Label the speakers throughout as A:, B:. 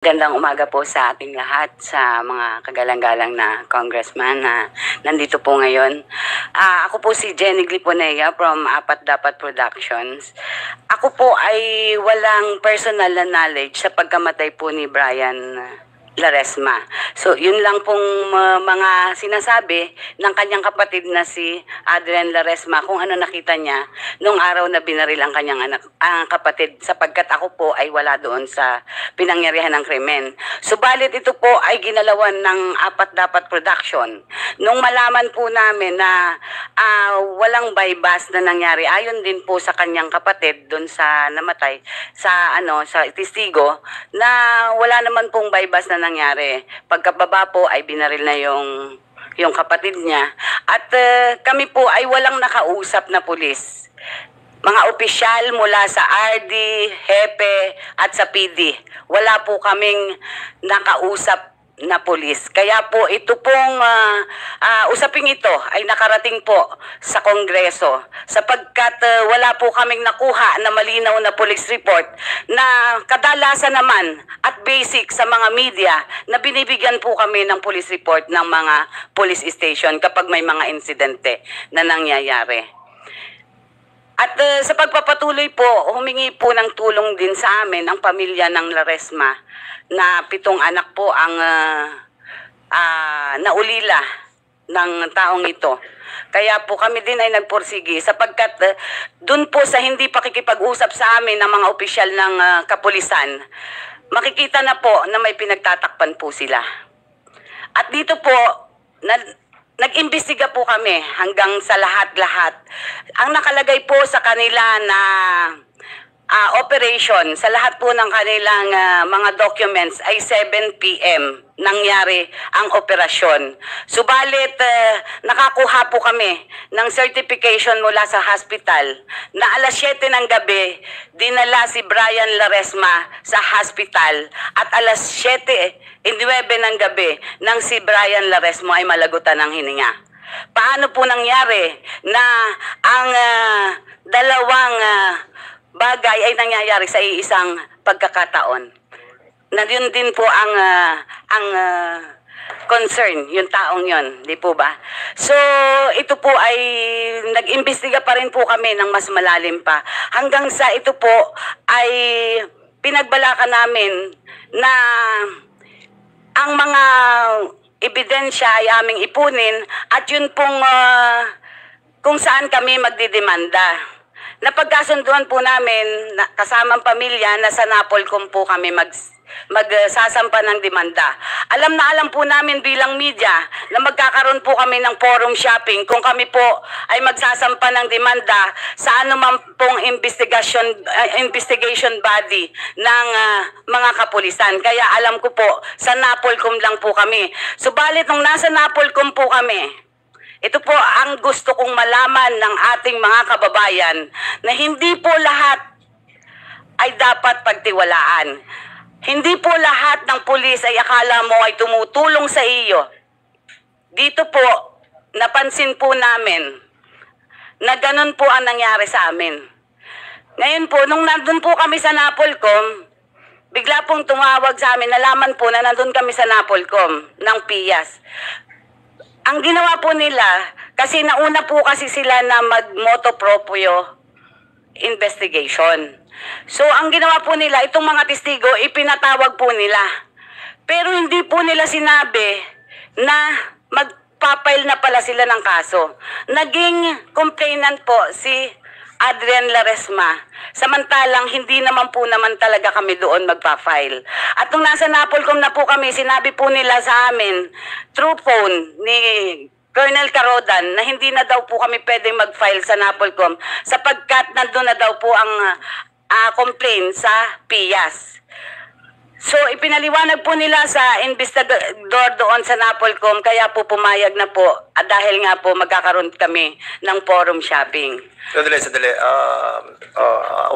A: Gandang umaga po sa ating lahat, sa mga kagalang-galang na congressman na nandito po ngayon. Ako po si Jenny Gliponea from Apat Dapat Productions. Ako po ay walang personal na knowledge sa pagkamatay po ni Brian Laresma. So, yun lang pong mga sinasabi ng kanyang kapatid na si Adrian Laresma kung ano nakita niya nung araw na binaril ang kanyang kapatid, sapagkat ako po ay wala doon sa pinangyarihan ng krimen. Subalit ito po ay ginalawan ng Apat Dapat Production. Nung malaman po namin na walang bypass na nangyari, ayon din po sa kanyang kapatid doon sa namatay, sa testigo, na wala naman pong bypass na nangyari. Pagkababa po ay binaril na yung kapatid niya. At kami po ay walang nakausap na pulis. Mga opisyal mula sa RD, Hepe at sa PD. Wala po kaming nakausap na pulis. Kaya po ito pong usaping ito ay nakarating po sa Kongreso, sapagkat wala po kaming nakuha na malinaw na police report na kadalasan naman at basic sa mga media na binibigyan po kami ng police report ng mga police station kapag may mga insidente na nangyayari. At sa pagpapatuloy po, humingi po ng tulong din sa amin ang pamilya ng Laresma na 7 anak po ang naulila ng taong ito. Kaya po kami din ay nagpursigi sapagkat dun po sa hindi pakikipag-usap sa amin ng mga opisyal ng kapulisan, makikita na po na may pinagtatakpan po sila. At dito po, nag-imbestiga po kami hanggang sa lahat-lahat. Ang nakalagay po sa kanila na operation, sa lahat po ng kanilang mga documents ay 7 p.m. nangyari ang operasyon. Subalit, nakakuha po kami ng certification mula sa hospital na alas 7 ng gabi, dinala si Brian Laresma sa hospital at alas 7:09 ng gabi nang si Brian Laresma ay malagutan ng hininga. Paano po nangyari na ang dalawang bagay ay nangyayari sa isang pagkakataon? Na yun din po ang concern, yung taong yun, di po ba? So, ito po ay nag-imbestiga pa rin po kami ng mas malalim pa. Hanggang sa ito po ay pinagbalakan namin na ang mga ebidensya ay aming ipunin at yun pong kung saan kami magdidemanda. Napagkasunduan po namin na kasamang pamilya na sa Napolcom po kami magsasampa ng demanda. Alam na alam po namin bilang media na magkakaroon po kami ng forum shopping kung kami po ay magsasampa ng demanda sa anuman pong investigation body ng mga kapulisan. Kaya alam ko po, sa Napolcom lang po kami. Subalit nung nasa Napolcom po kami, ito po ang gusto kong malaman ng ating mga kababayan na hindi po lahat ay dapat pagtiwalaan. Hindi po lahat ng pulis ay akala mo ay tumutulong sa iyo. Dito po, napansin po namin na ganun po ang nangyari sa amin. Ngayon po, nung nandun po kami sa Napolcom, bigla pong tumawag sa amin, nalaman po na nandun kami sa Napolcom ng PIAS. Ang ginawa po nila, kasi nauna po kasi sila na mag-motu proprio investigation. So, ang ginawa po nila, itong mga testigo, ipinatawag po nila. Pero hindi po nila sinabi na magpapail na pala sila ng kaso. Naging complainant po si Adrian Laresma. Samantalang hindi naman po talaga kami doon magpa-file. At nung nasa Napolcom na po kami, sinabi po nila sa amin through phone ni Colonel Carodan na hindi na daw po kami pwedeng mag-file sa Napolcom sapagkat nandun na daw po ang complaint sa PIAS. So, ipinaliwanag po nila sa investigador doon sa Napolcom, kaya po pumayag na po dahil nga po magkakaroon kami ng forum shopping.
B: Sandali.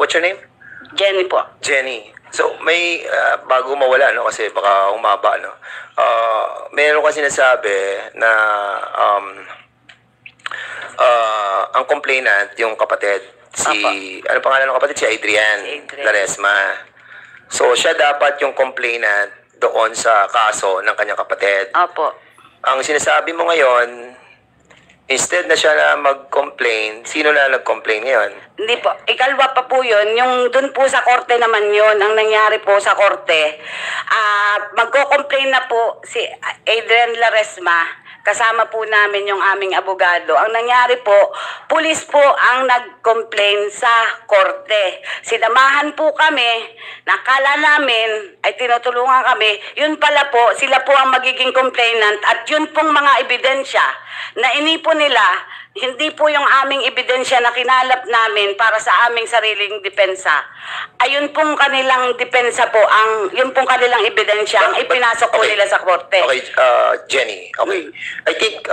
B: What's your name?
A: Jenny po.
B: Jenny. So, may bago mawala, no? Kasi baka humaba, no? Meron kasi nasabi na ang complainant, yung kapatid, ano pangalan ng kapatid? Si Adrian Laresma. So, siya dapat yung complainant doon sa kaso ng kanyang kapatid.
A: Opo.
B: Ang sinasabi mo ngayon, instead na siya na mag-complain, sino na nag-complain ngayon?
A: Hindi po. Ikalwa pa po yun. Yung dun po sa korte naman yun, ang nangyari po sa korte, magko-complain na po si Adrian Laresma. Kasama po namin yung aming abogado. Ang nangyari po, pulis po ang nag-complain sa korte. Sinamahan po kami, nakala namin ay tinutulungan kami. Yun pala po, sila po ang magiging complainant at yun pong mga ebidensya na inipon nila, hindi po yung aming ebidensya na kinalap namin para sa aming sariling depensa. Ayun pong kanilang depensa po, yun pong kanilang ebidensya ang ipinasok po nila sa korte.
B: Okay, Jenny, okay. I think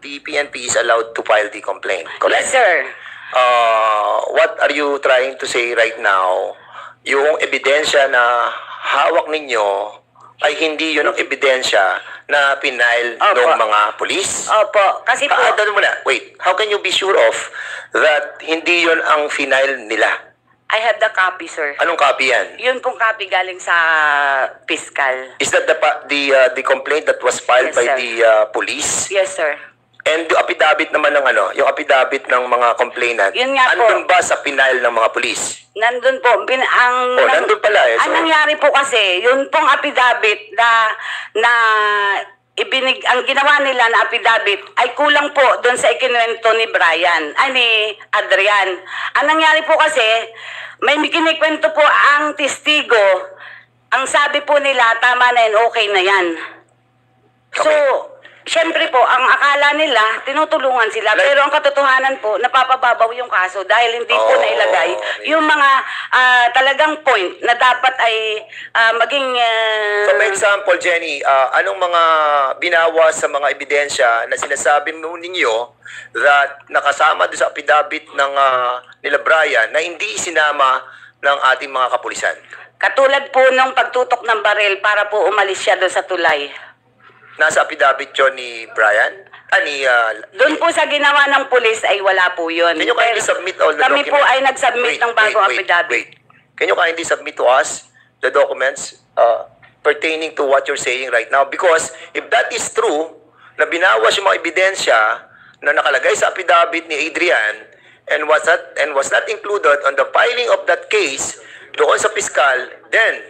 B: the PNP is allowed to file the complaint, correct?
A: Yes, sir.
B: What are you trying to say right now? Yung ebidensya na hawak ninyo ay hindi yun ang ebidensya na pinail ng mga pulis?
A: Opo, kasi po...
B: Wait, how can you be sure of that hindi yun ang pinail nila?
A: I have the copy, sir.
B: Anong copy yan?
A: Yun pong copy galing sa fiscal.
B: Is that the complaint that was filed
A: Yes,
B: by
A: sir.
B: the police?
A: Yes, sir.
B: And yung affidavit naman ng yung affidavit ng mga complainant,
A: Yun nga po.
B: andun ba sa pinail ng mga pulis?
A: Nandun po,
B: nandun pala eh.
A: Ang nangyari po kasi, yun pong affidavit na ang ginawa nila na affidavit ay kulang po doon sa ikinuwento ni ni Adrian. Ang nangyari po kasi, may kinikwento po ang testigo. Ang sabi po nila, tama na yan, okay na yan. So, syempre po, ang akala nila, tinutulungan sila. Pero ang katotohanan po, napapababaw yung kaso dahil hindi po nailagay yung mga talagang point na dapat ay maging...
B: So, may example, Jenny, anong mga binawas sa mga ebidensya na sinasabi mo ninyo that nakasama doon sa affidavit ng nila Brian na hindi sinama ng ating mga kapulisan?
A: Katulad po nung pagtutok ng baril para po umalis siya doon sa tulay.
B: Nasa affidavit yun ni Brian?
A: Doon po sa ginawa ng pulis ay wala po yun.
B: Can you kindly submit all the
A: Kami
B: documents?
A: po ay nag-submit ng bagong affidavit.
B: Can you kindly submit to us the documents pertaining to what you're saying right now? Because if that is true, na binawas yung mga ebidensya na nakalagay sa affidavit ni Adrian and was not included on the filing of that case doon sa piskal, then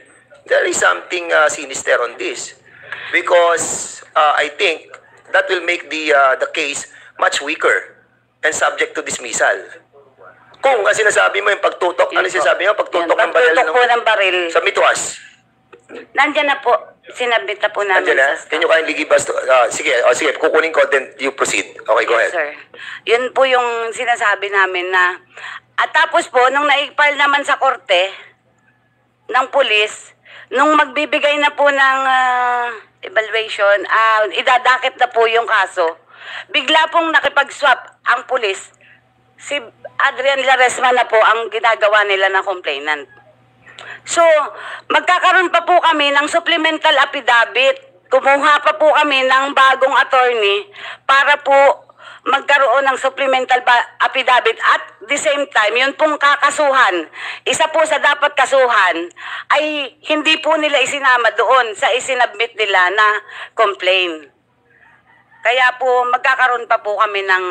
B: there is something sinister on this. Because I think that will make the case much weaker and subject to dismissal. Kung sinasabi mo yung pagtutok, ano sinasabi mo? Pagtutok ng baril?
A: Pagtutok po ng baril.
B: Submit to us.
A: Nandiyan na po. Sinabit na po namin
B: Nandiyan na?
A: sa staff.
B: Can you kindly give us sige, kukunin ko, then you proceed. Okay, go ahead.
A: Yes, sir. Yun po yung sinasabi namin na... At tapos po, nung naipal naman sa korte ng pulis, nung magbibigay na po ng evaluation, idadakit na po yung kaso. Bigla pong nakipag-swap ang pulis. Si Adrian Laresma na po ang ginagawa nila ng complainant. So, magkakaroon pa po kami ng supplemental affidavit. Kumuha pa po kami ng bagong attorney para po magkaroon ng supplemental affidavit at the same time, yun pong kakasuhan. Isa po sa dapat kasuhan ay hindi po nila isinama doon sa isinabmit nila na complaint. Kaya po magkakaroon pa po kami ng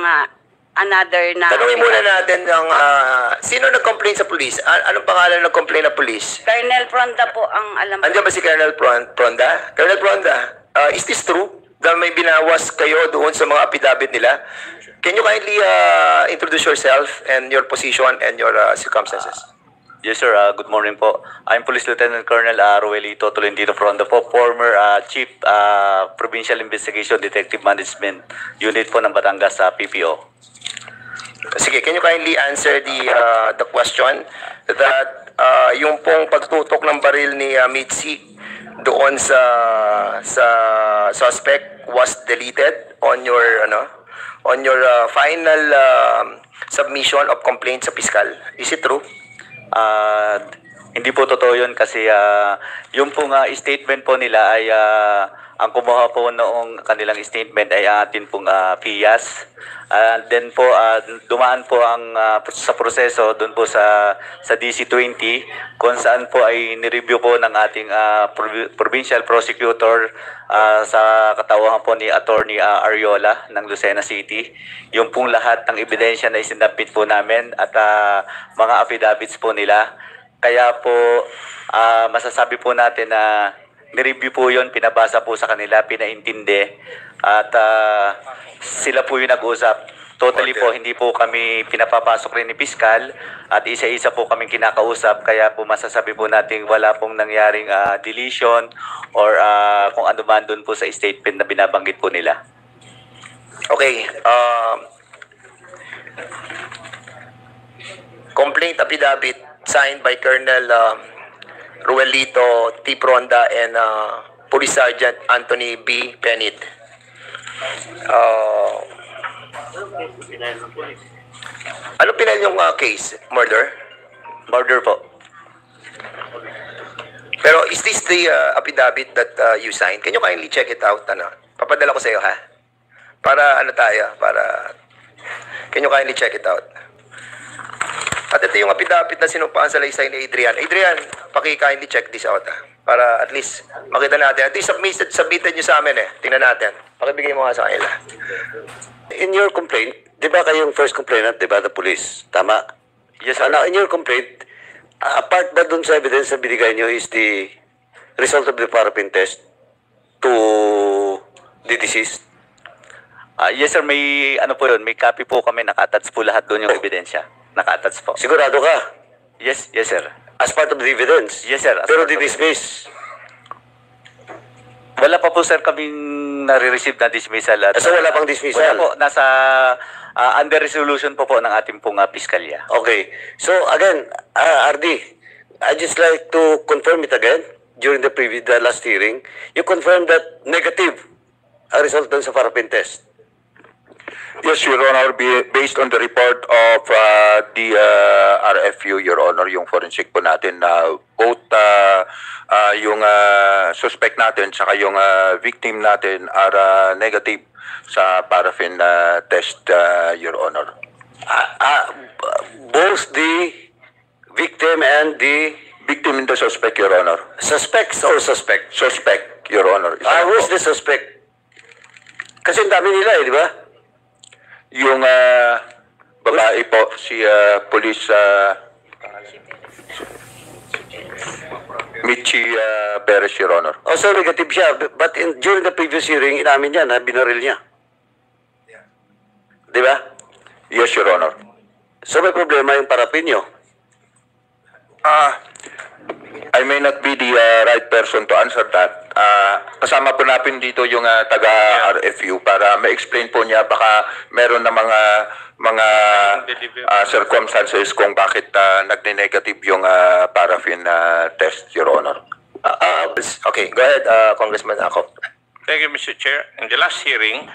A: another na...
B: Tanungin muna natin ng sino nag-complain sa police? Anong pangalan ng complain na police?
A: Colonel Fronda po ang alam ko.
B: Andiyan ba si Colonel Fronda? Colonel Fronda, is this true? Dahil may binawas kayo doon sa mga affidavit nila. Can you kindly introduce yourself and your position and your circumstances?
C: Yes, sir. Good morning po. I'm Police Lieutenant Colonel Ruelito Tolentino Fronda po, former Chief Provincial Investigation Detective Management Unit po ng Batangas sa PPO.
B: Sige, can you kindly answer the question that yung pong pagtutok ng baril ni Mitzi doon sa suspect was deleted on your final submission of complaint sa piskal. Is it true?
C: Hindi po totoo yun kasi yung pong statement po nila ay ang kumuha po noong kanilang statement ay atin pong PIAS. And then po dumaan po ang sa proseso doon po sa DC-20 kung saan po ay nireview po ng ating provincial prosecutor sa katauhan po ni Attorney Ariola ng Lucena City. Yung pong lahat ng ebidensya na isinabit po namin at mga affidavits po nila. Kaya po masasabi po natin na nireview po yun, pinabasa po sa kanila, pinaintindi at sila po yung nag-usap. Totally po, hindi po kami pinapapasok rin ni Piskal at isa-isa po kaming kinakausap. Kaya po masasabi po natin wala pong nangyaring deletion or kung ano man doon po sa statement na binabanggit po nila.
B: Okay. Complaint affidavit signed by Colonel Ruelito T. Pronda and Police Sergeant Anthony B. Penit. Ano pinal yung case? Murder?
C: Murder po.
B: Pero is this the affidavit that you signed? Can you kindly check it out? Papadala ko sa iyo, ha? Para can you kindly check it out? At ito yung affidavit na sinumpaan sa laysay ni Adrian. Adrian, paki-kindly check this out, ha? Para at least makita natin. At least submitted nyo sa amin, eh. Tingnan natin. Pakibigay mo nga sa kanila.
D: In your complaint, di ba kayong first complainant, di ba, the police? Tama?
C: Yes, sir.
D: In your complaint, apart ba dun sa evidence na binigay nyo is the result of the paraffin test to the deceased?
C: Yes sir, may ano po yun, may copy po kami, naka-attach po lahat doon yung ebidensya. Naka-attach po.
D: Sigurado ka?
C: Yes sir.
D: As part of the evidence?
C: Yes sir.
D: Pero di-dismiss?
C: Wala pa po sir kaming nare-receive na dismissal. At,
D: So wala pang dismissal?
C: Wala po, nasa under resolution po ng ating pong piskalya.
D: Okay. So again, RD, I just like to confirm it again. During the last hearing, you confirmed that negative ang result dun sa paraffin test.
E: Yes, Your Honor, based on the report of the RFU, Your Honor, yung forensic po natin na both yung suspect natin saka yung victim natin are negative sa paraffin test, Your Honor.
D: Both the victim and the
E: Victim and the suspect, Your Honor.
D: suspects or suspect?
E: Suspect, Your Honor.
D: Who's the suspect? Kasi ang dami nila eh, di ba?
E: Yung babae po, si Police Michi Perez, Your Honor.
D: Also negative siya, but during the previous hearing, inamin niya na binaril niya. Di ba?
E: Yes, Your Honor.
D: So may problema yung paraffin nyo.
E: I may not be the right person to answer that. Kasama po natin dito yung taga-RFU para ma-explain po niya baka meron na mga circumstances kung bakit nagne-negative yung paraffin test, Your Honor.
B: Okay, go ahead, Congressman Akop.
F: Thank you, Mr. Chair. In the last hearing,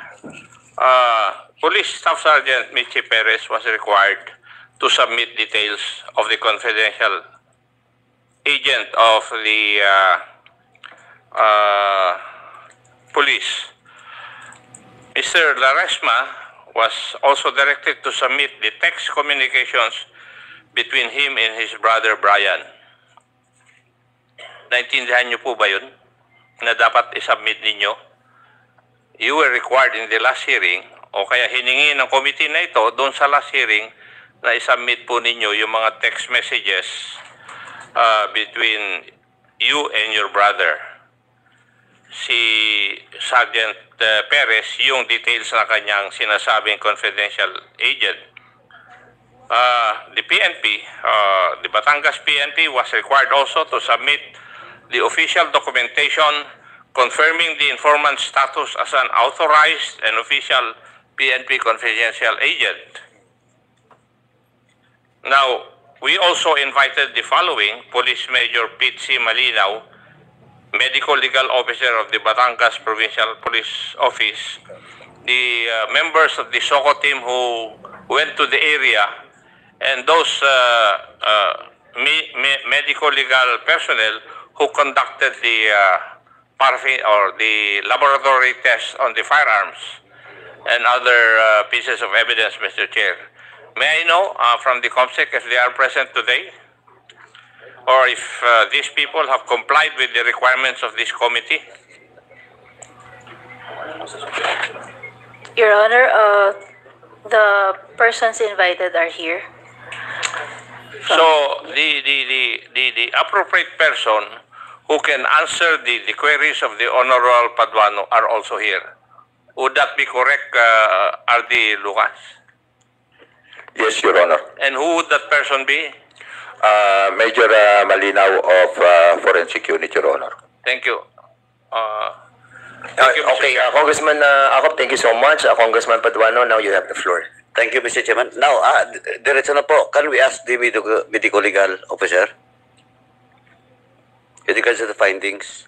F: Police Staff Sergeant Michi Perez was required to submit details of the confidential agent of the police. Mr. Laresma was also directed to submit the text communications between him and his brother Brian. Naintindihan niyo po ba yun? Na dapat isubmit ninyo? You were required in the last hearing, o kaya hiningi ng committee na ito doon sa last hearing na isubmit po ninyo yung mga text messages between you and your brother. Si Sergeant Perez, yung details na kanyang sinasabing confidential agent. The PNP, the Batangas PNP was required also to submit the official documentation confirming the informant's status as an authorized and official PNP confidential agent. Now, we also invited the following: Police Major Pete C. Malinaw, Medical Legal Officer of the Batangas Provincial Police Office, the members of the SOCO team who went to the area, and those medical legal personnel who conducted the paraffin or the laboratory tests on the firearms and other pieces of evidence, Mr. Chair. May I know from the COMSEC if they are present today, or if these people have complied with the requirements of this committee?
G: Your Honor, the persons invited are here.
F: So the appropriate person who can answer the queries of the Honorable Paduano are also here. Would that be correct, R.D. Lucas?
E: Yes, Your Honor.
F: And who would that person be?
E: Major Malinaw of Forensic Unit, Your Honor.
F: Thank you. Thank you, Mr.
B: Okay,
F: Chair.
B: Congressman Akop, thank you so much. Congressman Paduano, now you have the floor.
D: Thank you, Mr. Chairman. Now, diretso na po. Can we ask the medical legal officer? With regards to the findings.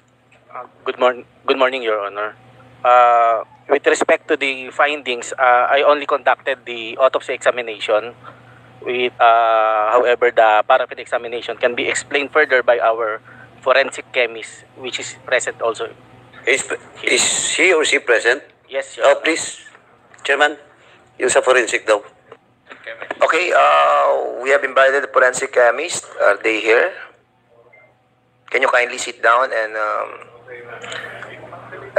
H: Good morning, Your Honor. With respect to the findings, I only conducted the autopsy examination. However, the paraffin examination can be explained further by our forensic chemist, which is present also.
D: Is he or she present?
H: Yes, Your Honor.
D: Please, Chairman, yung sa forensic daw.
B: Okay, we have invited the forensic chemist. Are they here? Can you kindly sit down and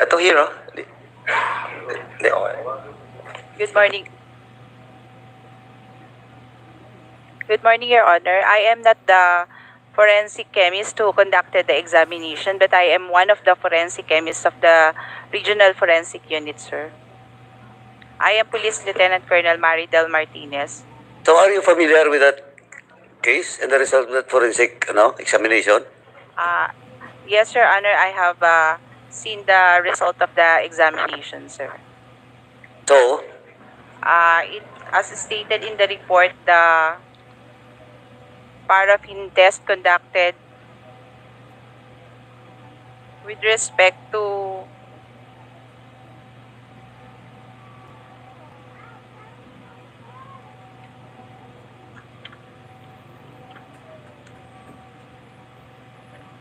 B: ito here, oh. Okay.
I: Good morning. Good morning, Your Honor. I am not the forensic chemist who conducted the examination, but I am one of the forensic chemists of the Regional Forensic Unit, sir. I am Police Lieutenant Colonel Maridel Martinez.
D: So, are you familiar with that case and the result of that forensic examination?
I: Yes, Your Honor. I have seen the result of the examination, sir.
D: So,
I: As stated in the report, the paraffin test conducted with respect to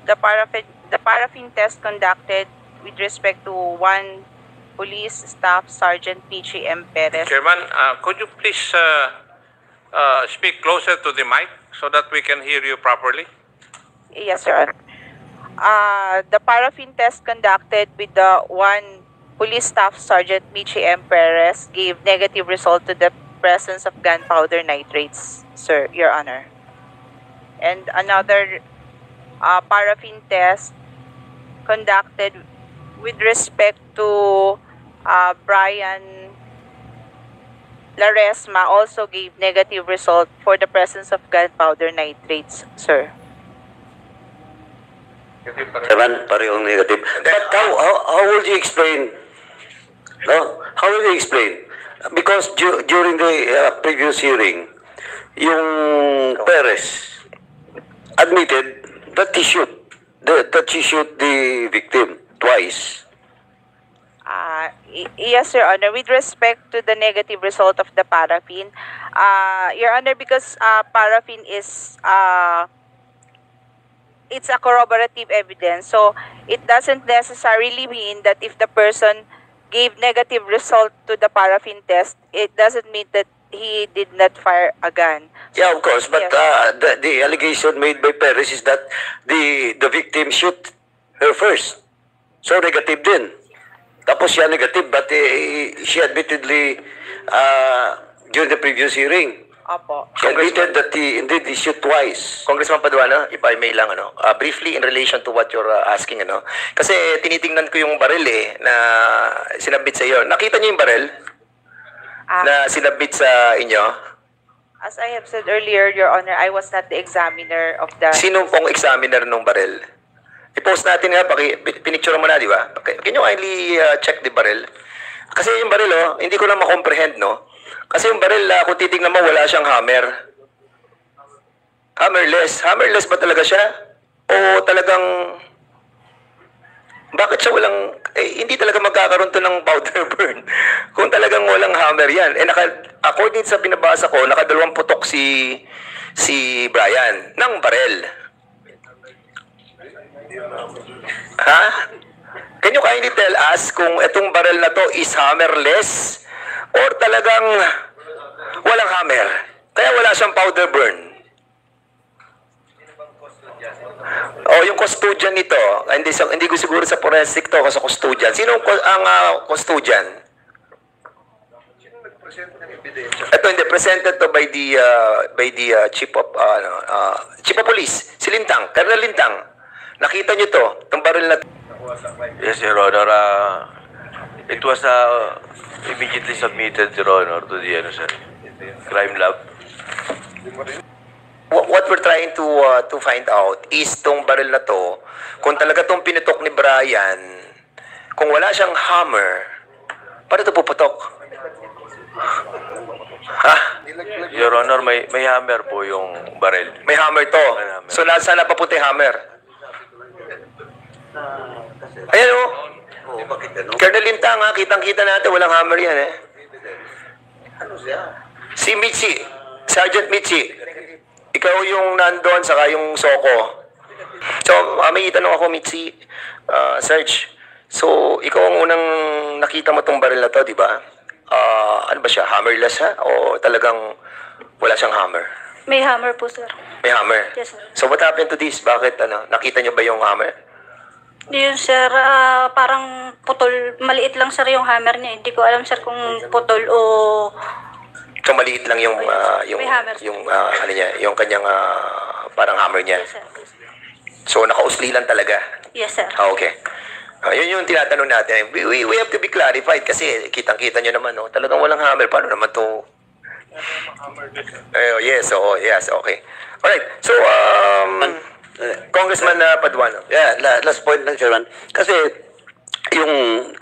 I: the paraffin test conducted with respect to one Police Staff Sergeant Michi M. Perez.
F: Chairman, could you please speak closer to the mic so that we can hear you properly?
I: Yes, sir. The paraffin test conducted with the one Police Staff Sergeant Michi M. Perez gave negative result to the presence of gunpowder nitrates, sir, Your Honor. And another paraffin test conducted with respect to Brian Laresma also gave negative result for the presence of gunpowder nitrates, sir.
D: Chairman, parehong negative. But how will you explain? No? How will you explain? Because during the previous hearing, yung Perez admitted that he shoot the victim twice.
I: Yes, Your Honor. With respect to the negative result of the paraffin, Your Honor, because paraffin is it's a corroborative evidence, so it doesn't necessarily mean that if the person gave negative result to the paraffin test, it doesn't mean that he did not fire a gun.
D: Yeah, of course, but
I: yes.
D: the allegation made by Perez is that the victim shoot her first. So negative din. Tapos siya negative, but she admittedly during the previous hearing,
I: Opo.
D: she admitted that indeed he shoot twice.
B: Congressman Paduano, if I may lang, briefly in relation to what you're asking, kasi tinitingnan ko yung baril na sinabit sa iyo. Nakita niyo yung baril na sinabit sa inyo?
I: As I have said earlier, Your Honor, I was not the examiner of the...
B: Sino pong examiner nung baril? I-post natin nga, pinicture mo na, di ba? Can you kindly check the baril? Kasi yung baril, hindi ko na ma-comprehend, no? Kasi yung baril, kung titignan mo, wala siyang hammer. Hammerless. Hammerless ba talaga siya? O talagang... Bakit siya walang... hindi talaga magkakaroon to ng powder burn. Kung talagang walang hammer yan. According sa binabasa ko, nakadalawang putok si si Brian ng barel. Ha? Can you kindly tell us kung itong barel na to is hammerless or talagang walang hammer? Kaya wala siyang powder burn. Oh, yung custodian nito, hindi ko siguro sa forensic to kasi custodian. Sino ang custodian? Ito hindi presented to by the chief of police, si Lintang, Colonel Lintang. Nakita niyo to, itong baril na
J: Yes, Your Honor. It was immediately submitted, Your Honor, to the crime lab.
B: What we're trying to find out is tong baril na to, kung talaga tong pinutok ni Brian, kung wala siyang hammer, paano ito puputok? Ha?
J: Your Honor, may hammer po yung baril.
B: May hammer to. So saan napapunta yung hammer? Ayan o. Colonel Lintang ha, kitang-kita natin, walang hammer yan eh. Si Michi, Sergeant Michi, ikaw yung nandun, saka yung Soko. So, may itanong ako, Michi, Serge. So, ikaw ang unang nakita mo tong baril na to, di ba? Ano ba siya, hammerless ha? O talagang wala siyang hammer?
G: May hammer po, sir.
B: May hammer?
G: Yes, sir.
B: So, what happened to this? Bakit, nakita niyo ba yung hammer?
G: Yun, sir, parang putol. Maliit lang, sir, yung hammer niya. Hindi ko alam, sir, kung putol o...
B: So, maliit lang yung,
G: may hammer,
B: ano niya, yung kanyang parang hammer niya.
G: Yes, sir.
B: So, nakausli lang talaga?
G: Yes, sir.
B: Okay. Yun yung tinatanong natin. We have to be clarified kasi kitang-kita nyo naman, no? Talagang walang hammer. Paano naman to? Yes, okay. Alright, so, Congressman Paduano.
D: Yeah, last point lang, Chairman. Kasi yung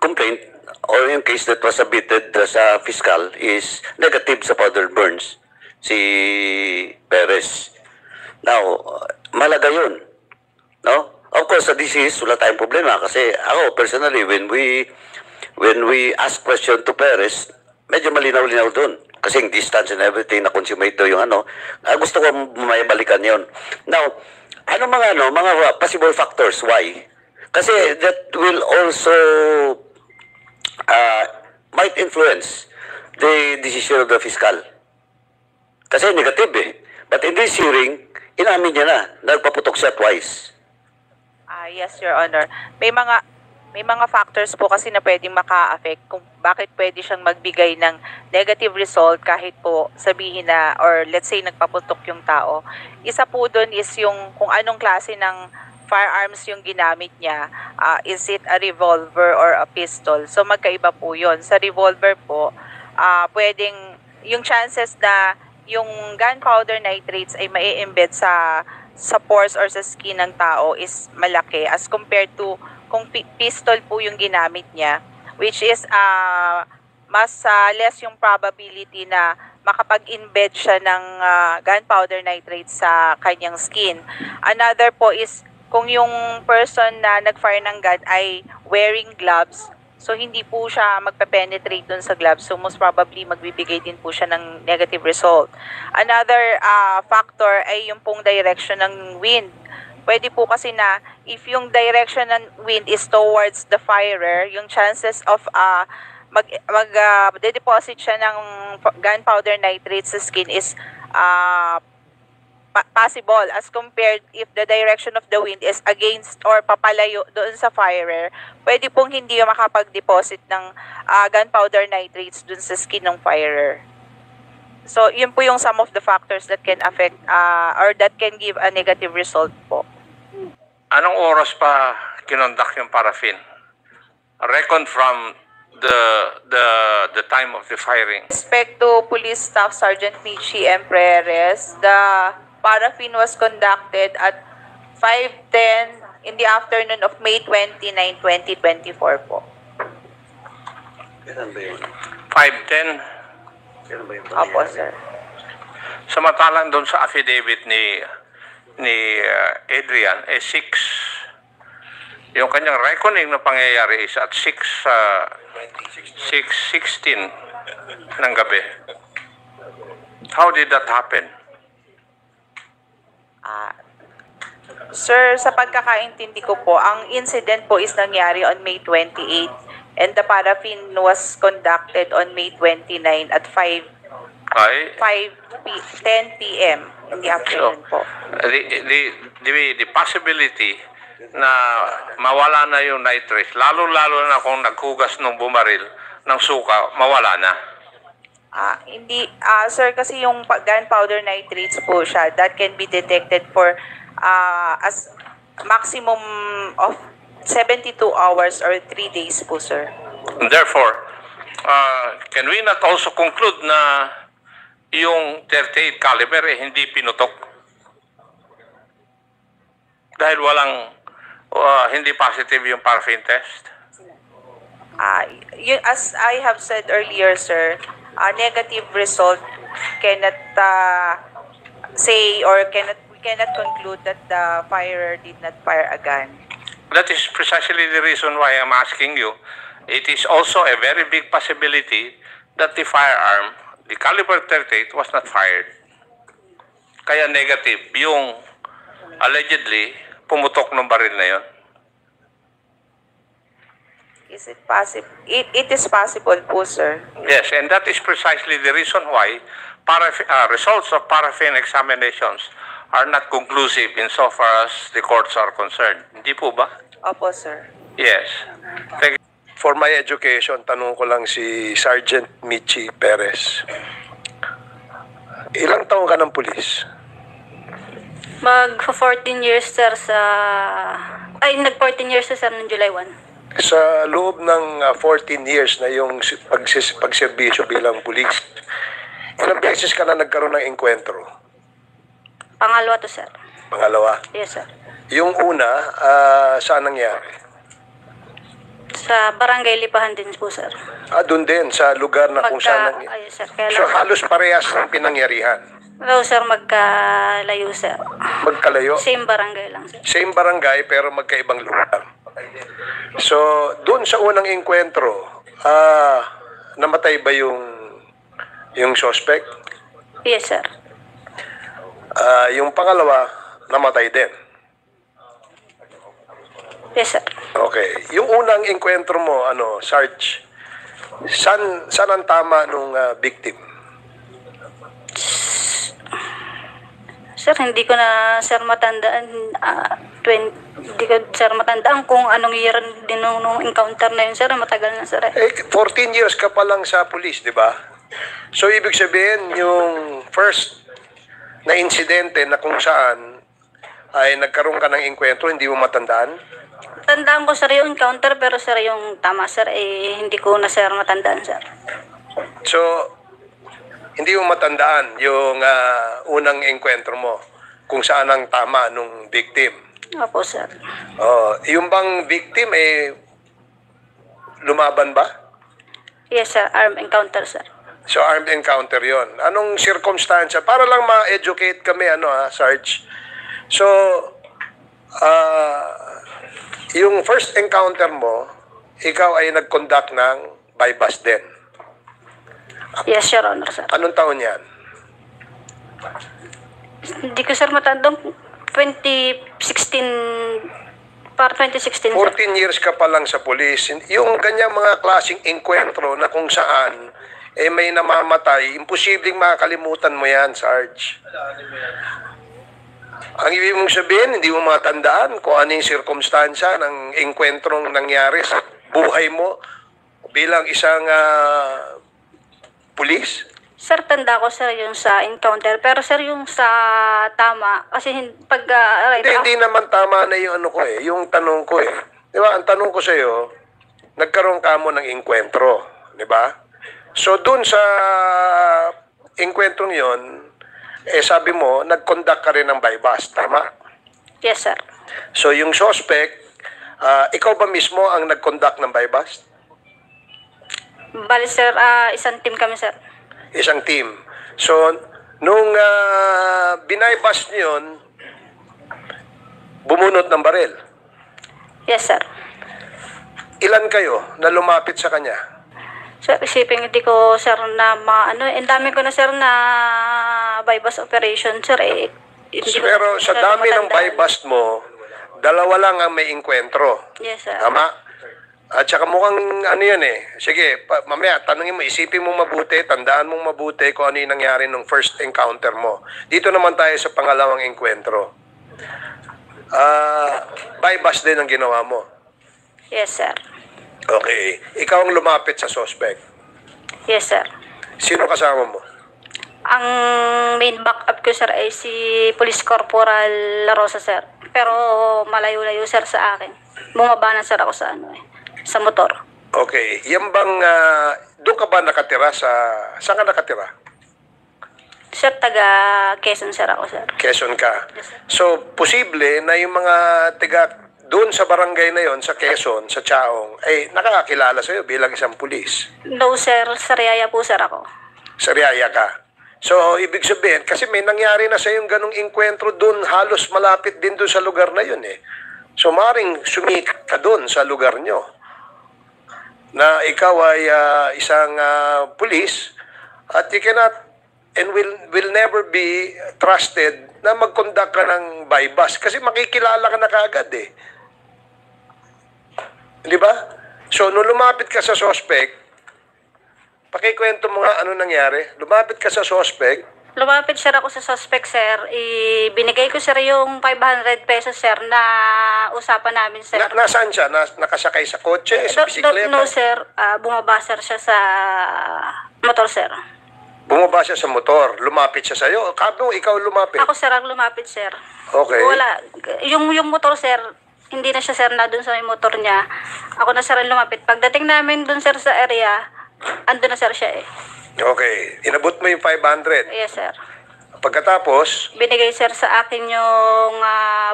D: complaint or yung case that was submitted sa fiscal is negative sa powder burns, si Perez. Now, malaga yun. No? Of course, sa disease, wala tayong problema kasi ako, personally, when we ask question to Perez, medyo malinaw-linaw doon. Kasi yung distance and everything na consummate yung gusto ko maibalikan yon. Now, mga possible factors why? Kasi that will also might influence the decision of the fiscal. Kasi negative eh. But in this hearing, inamin niya na, nagpaputok siya twice.
I: Yes, Your Honor. May mga factors po kasi na pwedeng maka-affect kung bakit pwede siyang magbigay ng negative result kahit po sabihin na or let's say nagpaputok yung tao. Isa po doon is yung kung anong klase ng firearms yung ginamit niya. Is it a revolver or a pistol? So magkaiba po yun. Sa revolver po, pwedeng yung chances na yung gunpowder nitrates ay mai-embed sa pores or sa skin ng tao is malaki as compared to kung pistol po yung ginamit niya, which is mas less yung probability na makapag-embed siya ng gunpowder nitrate sa kanyang skin. Another po is kung yung person na nag-fire ng gun ay wearing gloves, so hindi po siya magpe-penetrate dun sa gloves, so most probably magbibigay din po siya ng negative result. Another factor ay yung pong direction ng wind. Pwede po kasi na if yung direction ng wind is towards the firer, yung chances of de-deposit siya ng gunpowder nitrate sa skin is possible as compared if the direction of the wind is against or papalayo doon sa firer, pwede pong hindi makapag-deposit ng gunpowder nitrates doon sa skin ng firer. So, yun po yung some of the factors that can affect or that can give a negative result po.
F: Anong oras pa kinondak yung paraffin? Reckon from the time of the firing.
I: With respect to Police Staff Sergeant Michi M. Perez, the paraffin was conducted at 5:10 in the afternoon of May 29, 2024 po.
F: 5:10?
I: Opo, sir.
F: Samantalang doon sa affidavit ni Adrian, 6. Yung kanyang reckoning na pangyayari is at 6:16 ng gabi. How did that happen?
I: Sir, sa pagkakaintindi ko po, ang incident po is nangyari on May 28 and the paraffin was conducted on May 29 at 10 p.m. in the afternoon po.
F: The possibility na mawala na yung nitrates, lalo-lalo na kung naghugas ng bumaril ng suka, mawala na.
I: Hindi, sir, kasi yung gunpowder nitrates po siya, that can be detected for as maximum of 72 hours or 3 days po, sir.
F: Therefore, can we not also conclude na yung 38 caliber hindi pinutok? Dahil hindi positive yung paraffin test?
I: As I have said earlier, sir, a negative result cannot say or we cannot conclude that the firer did not fire a gun.
F: That is precisely the reason why I'm asking you. It is also a very big possibility that the firearm, the caliber 38, was not fired. Kaya negative yung allegedly pumutok ng baril na yun.
I: Is it possible? It is possible po, sir.
F: Yes, and that is precisely the reason why results of paraffin examinations are not conclusive insofar as the courts are concerned. Hindi po ba?
I: Opo, sir.
F: Yes. Thank you.
K: For my education, tanong ko lang si Sergeant Michi Perez. Ilang taon ka ng pulis?
G: Mag-14 years, sir, nag-14 years, sir, ng July 1.
K: Sa loob ng 14 years na yung pagserbisyo bilang pulis, ilang beses ka na nagkaroon ng engkwentro?
G: Pangalawa to, sir.
K: Pangalawa?
G: Yes, sir.
K: Yung una, saan nangyari?
G: Sa barangay Lipahan din po, sir.
K: Doon din, sa lugar na kung saan nangyari.
G: Ay, sir, kaya
K: So halos parehas ng pinangyarihan?
G: No, sir, magkalayo, sir.
K: Magkalayo?
G: Same barangay lang, sir.
K: Same barangay pero magkaibang lugar. So, doon sa unang engkwentro, namatay ba yung suspect?
G: Yes, sir.
K: Yung pangalawa, namatay din.
G: Yes, sir.
K: Okay. Yung unang engkwentro mo, Sarge, saan ang tama nung victim?
G: Sir, hindi ko na, sir, matandaan. Hindi ko, sir, matandaan kung anong year din nung encounter na yun, sir. Matagal na, sir.
K: 14 years ka pa lang sa police, di ba? So, ibig sabihin, yung first na insidente na kung saan ay nagkaroon ka ng engkwentro, hindi mo matandaan?
G: Tandaan ko, sir, yung encounter, pero, sir, yung tama, sir, hindi ko na, sir, matandaan, sir.
K: So, hindi mo matandaan yung unang engkwentro mo kung saan ang tama nung victim?
G: Opo, sir.
K: Yung bang victim, lumaban ba?
G: Yes, sir. Armed encounter, sir.
K: So, armed encounter yon. Anong circumstansya? Para lang ma-educate kami, Sarge. So, yung first encounter mo, ikaw ay nag-conduct ng bypass din.
G: Yes, Your Honor, sir.
K: Anong taon yan?
G: Hindi ko, sir, matandang 2016, para 2016,
K: 14 years ka pa lang sa police. Yung ganyang mga klaseng enkwentro na kung saan may namamatay, imposibleng makakalimutan mo yan, Sarge. Ang ibig mong sabihin, hindi mo matandaan kung ano yung sirkumstansya ng engkwentrong nangyari sa buhay mo bilang isang pulis?
G: Sir, tanda ko, sir, yung sa encounter. Pero, sir, yung sa tama, kasi pag...
K: hindi naman tama na yung yung tanong ko Di ba, ang tanong ko sa'yo, nagkaroon ka mo ng engkwentro, di ba? So, dun sa engkwentrong yon, sabi mo, nag-conduct ka rin ng bypass, tama?
G: Yes, sir.
K: So, yung suspect, ikaw ba mismo ang nag-conduct ng bypass?
G: Bali, sir, isang team kami, sir.
K: Isang team. So, nung binaybas niyo yun, bumunot ng baril.
G: Yes, sir.
K: Ilan kayo na lumapit sa kanya?
G: Sir, isipin, hindi ko, sir, na ang dami ko na, sir, na bypass operation, sir,
K: Pero sa dami ng buy-bust mo, dalawa lang ang may inkwentro.
G: Yes, sir.
K: Tama? At saka mukhang ano yun eh. Sige, mamaya tanungin mo, isipin mo mabuti, tandaan mong mabuti kung ano yung nangyari nung first encounter mo. Dito naman tayo sa pangalawang enkwentro. Buy-bust din ang ginawa mo.
G: Yes, sir.
K: Okay. Ikaw ang lumapit sa suspect.
G: Yes, sir.
K: Sino kasama mo?
G: Ang main backup ko, sir, ay si Police Corporal La Rosa, sir. Pero malayo-layo, sir, sa akin. Bumaba na, sir, ako sa sa motor.
K: Okay. Yan bang, doon ka ba nakatira saan ka nakatira?
G: Sir, taga Quezon, sir, ako, sir.
K: Quezon ka. So, posible na yung mga doon sa barangay na yon sa Quezon, sa Chaong, ay nakakakilala sa'yo bilang isang pulis.
G: No, sir. Sa Riyaya po, sir, ako.
K: Sa Riyaya ka. So, ibig sabihin, kasi may nangyari na sa yung ganong inkwentro doon, halos malapit din doon sa lugar na yun eh. So, maring sumikat ka doon sa lugar nyo na ikaw ay isang pulis at you cannot and will never be trusted na mag-conduct ka ng buy-bust kasi makikilala ka na kaagad eh. Di ba? So, nung lumapit ka sa suspect, pakikwento mo nga ano nangyari. Lumapit ka sa suspect.
G: Lumapit, sir, ako sa suspect, sir. Binigay ko, sir, yung 500 pesos, sir, na usapan namin, sir.
K: Nasaan siya? Nakasakay sa kotse? Sa bisikleta?
G: No, sir. Bumaba, sir, siya sa motor, sir.
K: Bumaba siya sa motor. Lumapit siya sa'yo. Kano ikaw lumapit?
G: Ako, sir, ang lumapit, sir.
K: Okay.
G: Wala. Yung motor, sir, hindi na siya, sir, na dun sa may motor niya. Ako na, sir, ang lumapit. Pagdating namin dun, sir, sa area, andun na, sir, siya eh.
K: Okay. Inabot mo yung 500.
G: Yes, sir.
K: Pagkatapos?
G: Binigay, sir, sa akin yung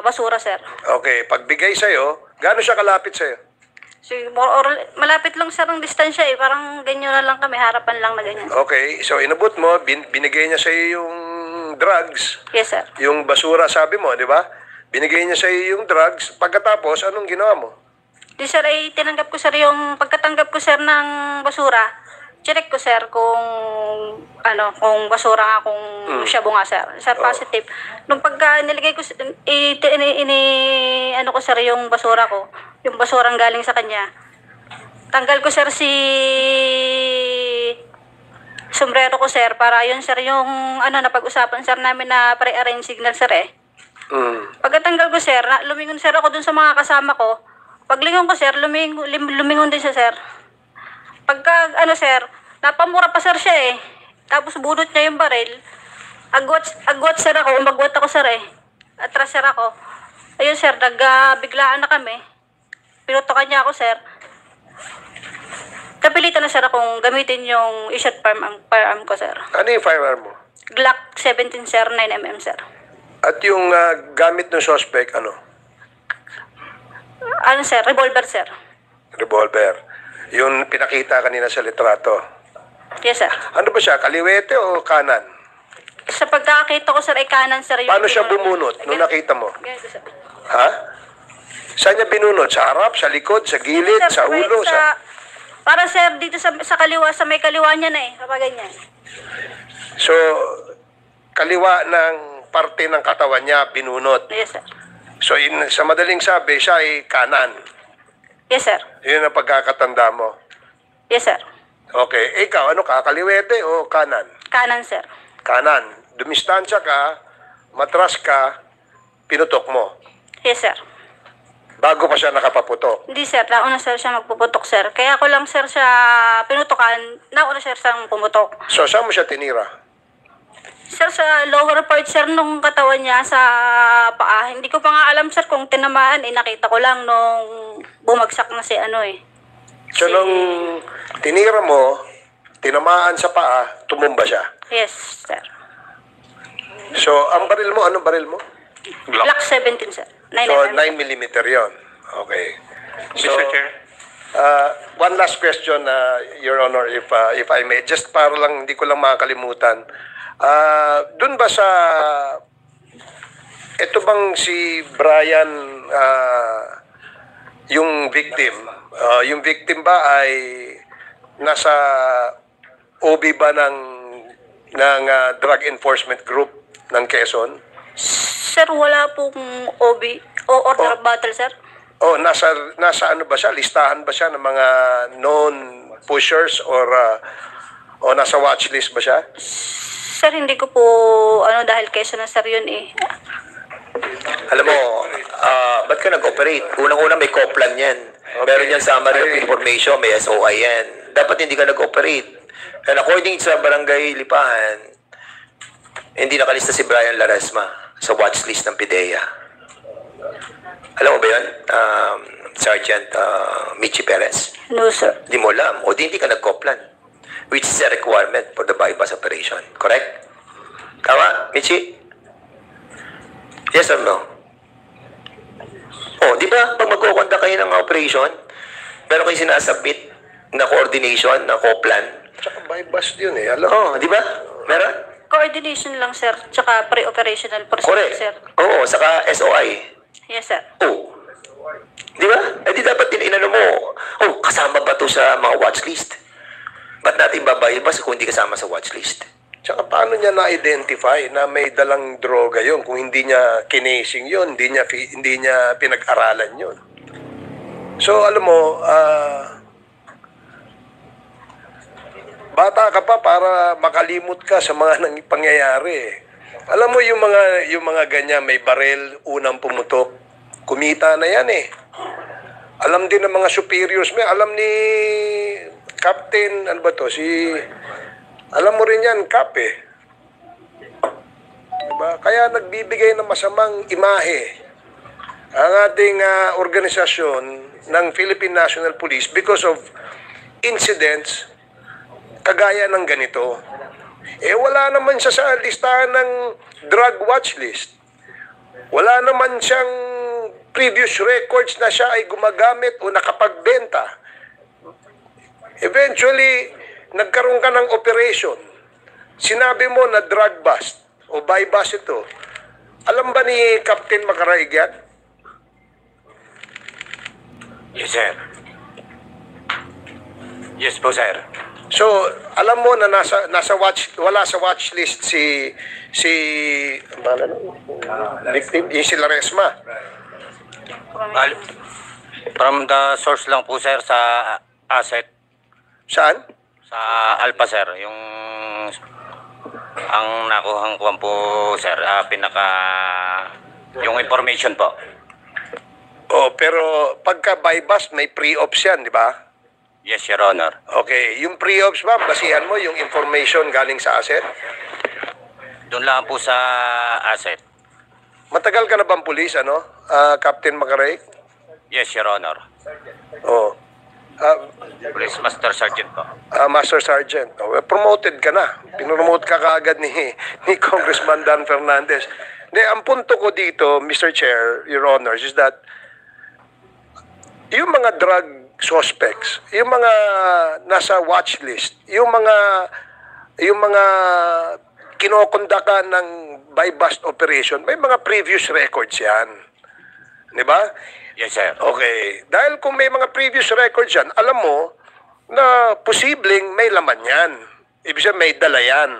G: basura, sir.
K: Okay. Pagbigay sa'yo, gaano siya kalapit sa'yo?
G: So, malapit lang, sir, ang distansya eh. Parang ganyan na lang kami, harapan lang na ganyan.
K: Okay. So, inabot mo, binigay niya sa'yo yung drugs.
G: Yes, sir.
K: Yung basura, sabi mo, di ba? Binigay niya sa'yo yung drugs. Pagkatapos, anong ginawa mo?
G: Di, sir, ay tinanggap ko, sir, yung pagkatanggap ko, sir, ng basura. Check ko, sir, kung basura nga, kung shabu nga, sir. Sir, positive. Nung pagka niligay ko, ko, sir, yung basura ko, yung basurang galing sa kanya. Tanggal ko, sir, si sombrero ko, sir, para yun, sir, yung napag-usapan, sir, namin na pre-arrange signal, sir, eh. Pagkatanggal ko, sir, lumingon, sir, ako dun sa mga kasama ko. Paglingon ko, sir, lumingon din siya, sir. Pagka, sir, napamura pa, sir, siya, eh. Tapos, bunot niya yung baril. Agwat, sir, ako. Umagwat ako, sir, eh. Atras, sir, ako. Ayun, sir, biglaan na kami. Pinutokan niya ako, sir. Kapilitan na, sir, akong gamitin yung issued firearm ko, sir.
K: Ano yung firearm mo?
G: Glock 17, sir, 9mm, sir.
K: At yung gamit ng suspect, ano?
G: Sir? Revolver, sir.
K: Revolver. Yung pinakita kanina sa litrato.
G: Yes, sir.
K: Ano ba siya? Kaliwete o kanan?
G: Sa pagkakita ko, sir, ay kanan, sir.
K: Paano siya bumunot nung nakita mo?
G: Ganito, sir.
K: Ha? Saan niya binunot? Sa harap? Sa likod? Sa gilid?
G: Sir,
K: sa ulo?
G: para, sir, dito sa kaliwa, sa may kaliwa niya na eh. Kapag ganyan.
K: So, kaliwa ng parte ng katawan niya, binunot.
G: Yes, sir.
K: So, sa madaling sabi, siya ay kanan.
G: Yes, sir.
K: Yun ang pagkakatanda mo.
G: Yes, sir.
K: Okay. Ikaw, ano ka? Kaliwete o kanan?
G: Kanan, sir.
K: Kanan. Dumistansya ka, matras ka, pinutok mo.
G: Yes, sir.
K: Bago pa siya nakapaputok.
G: Hindi, sir. Nauna, sir, siya magpuputok, sir. Kaya ko lang, sir, siya pinutokan. Nauna, sir, siyang pumutok.
K: So, saan mo siya tinira?
G: Sir, sa lower part, sir, nung katawan niya sa paa. Hindi ko pa nga alam, sir, kung tinamaan. Nakita ko lang nung bumagsak na si
K: So, nung tinira mo, tinamaan sa paa, tumumba siya.
G: Yes, sir.
K: So, ang baril mo, anong baril mo?
G: Glock 17, sir. 9mm.
K: So, 9mm yon. Okay. So,
F: Mr. Chair.
K: One last question, Your Honor, if I may. Just para lang, hindi ko lang makakalimutan. Doon ba sa... Ito bang si Brian, yung victim ba ay nasa OB ba ng Drug Enforcement Group ng Quezon?
G: Sir, wala pong OB o order of battle, sir.
K: Oh, nasa ano ba siya? Listahan ba siya ng mga known pushers or nasa watchlist ba siya?
G: Sir, hindi ko po, dahil Quezon na sir yun eh.
B: Alam mo, ba't ka nag-operate? Unang-una may COPLAN yan. Meron yan summary of information, may SOI yan. Dapat hindi ka nag-operate. And according sa Barangay Lipahan, hindi nakalista si Brian Laresma sa watchlist ng PIDEA. Alam mo ba yun, Sergeant Michi Perez?
G: No, sir.
B: Hindi mo alam. O di hindi ka nag-COPLAN, which is a requirement for the bypass operation. Correct? Tama, Michi? Yes or no? Oh, di ba pag magkukonda kayo ng operation, meron kayo sinasubmit na coordination, na COPLAN?
K: Tsaka bypass yun eh. Alam
B: Oh, di ba? Meron?
G: Coordination lang, sir. Tsaka pre-operational procedure,
B: Correct.
G: sir.
B: Oo, saka SOI.
G: Yes, sir.
B: Oh. Di ba? Eh di dapat inano mo, oh, kasama ba to sa mga watchlist? Ba't natin babayabas kung hindi kasama sa watchlist?
K: Tsaka paano niya na-identify na may dalang droga yon kung hindi niya kinasing yon, hindi niya pinag-aralan yon. So alam mo, bata ka pa para makalimot ka sa mga pangyayari. Alam mo yung mga ganyan, may barel, unang pumutok, kumita na yan eh. Alam din ng mga superiors mo, alam ni Captain, ano ba to, alam mo rin yan, Cap eh. Diba? Kaya nagbibigay ng masamang imahe ang ating organisasyon ng Philippine National Police because of incidents kagaya ng ganito. Eh wala naman siya sa listahan ng drug watch list. Wala naman siyang previous records na siya ay gumagamit o nakapagbenta. Eventually, nagkaroon ka ng operation. Sinabi mo na drug bust o bypass ito. Alam ba ni Captain Macaraig yan?
H: Yes, sir. Yes po, sir.
K: So, alam mo na wala sa watch list si victim, yung si Laresma.
H: From the source lang po, sir, sa asset.
K: Saan?
H: Sa Alpha, sir. Ang nakuhang kuwan po, sir, yung information po.
K: Oh, pero pagka bypass, may pre-ops yan, di ba?
H: Yes, Your Honor.
K: Okay, yung pre-ops ba, basihan mo yung information galing sa asset?
H: Doon lang po sa asset.
K: Matagal ka na bang pulis, Captain Macaraig?
H: Yes, Your Honor.
K: Oh.
H: Police Master Sergeant po.
K: Master Sergeant. Oh, promoted ka na. Pinromote ka kaagad ni Congressman Dan Fernandez. Hindi, ang punto ko dito, Mr. Chair, Your Honors, is that yung mga drug suspects, yung mga nasa watch list, yung mga kinokondakan ng by-bust operation, may mga previous records yan. Di ba?
H: Yes, sir.
K: Okay. Dahil kung may mga previous records yan, alam mo na posibleng may laman yan. Ibig sabihin may dala yan.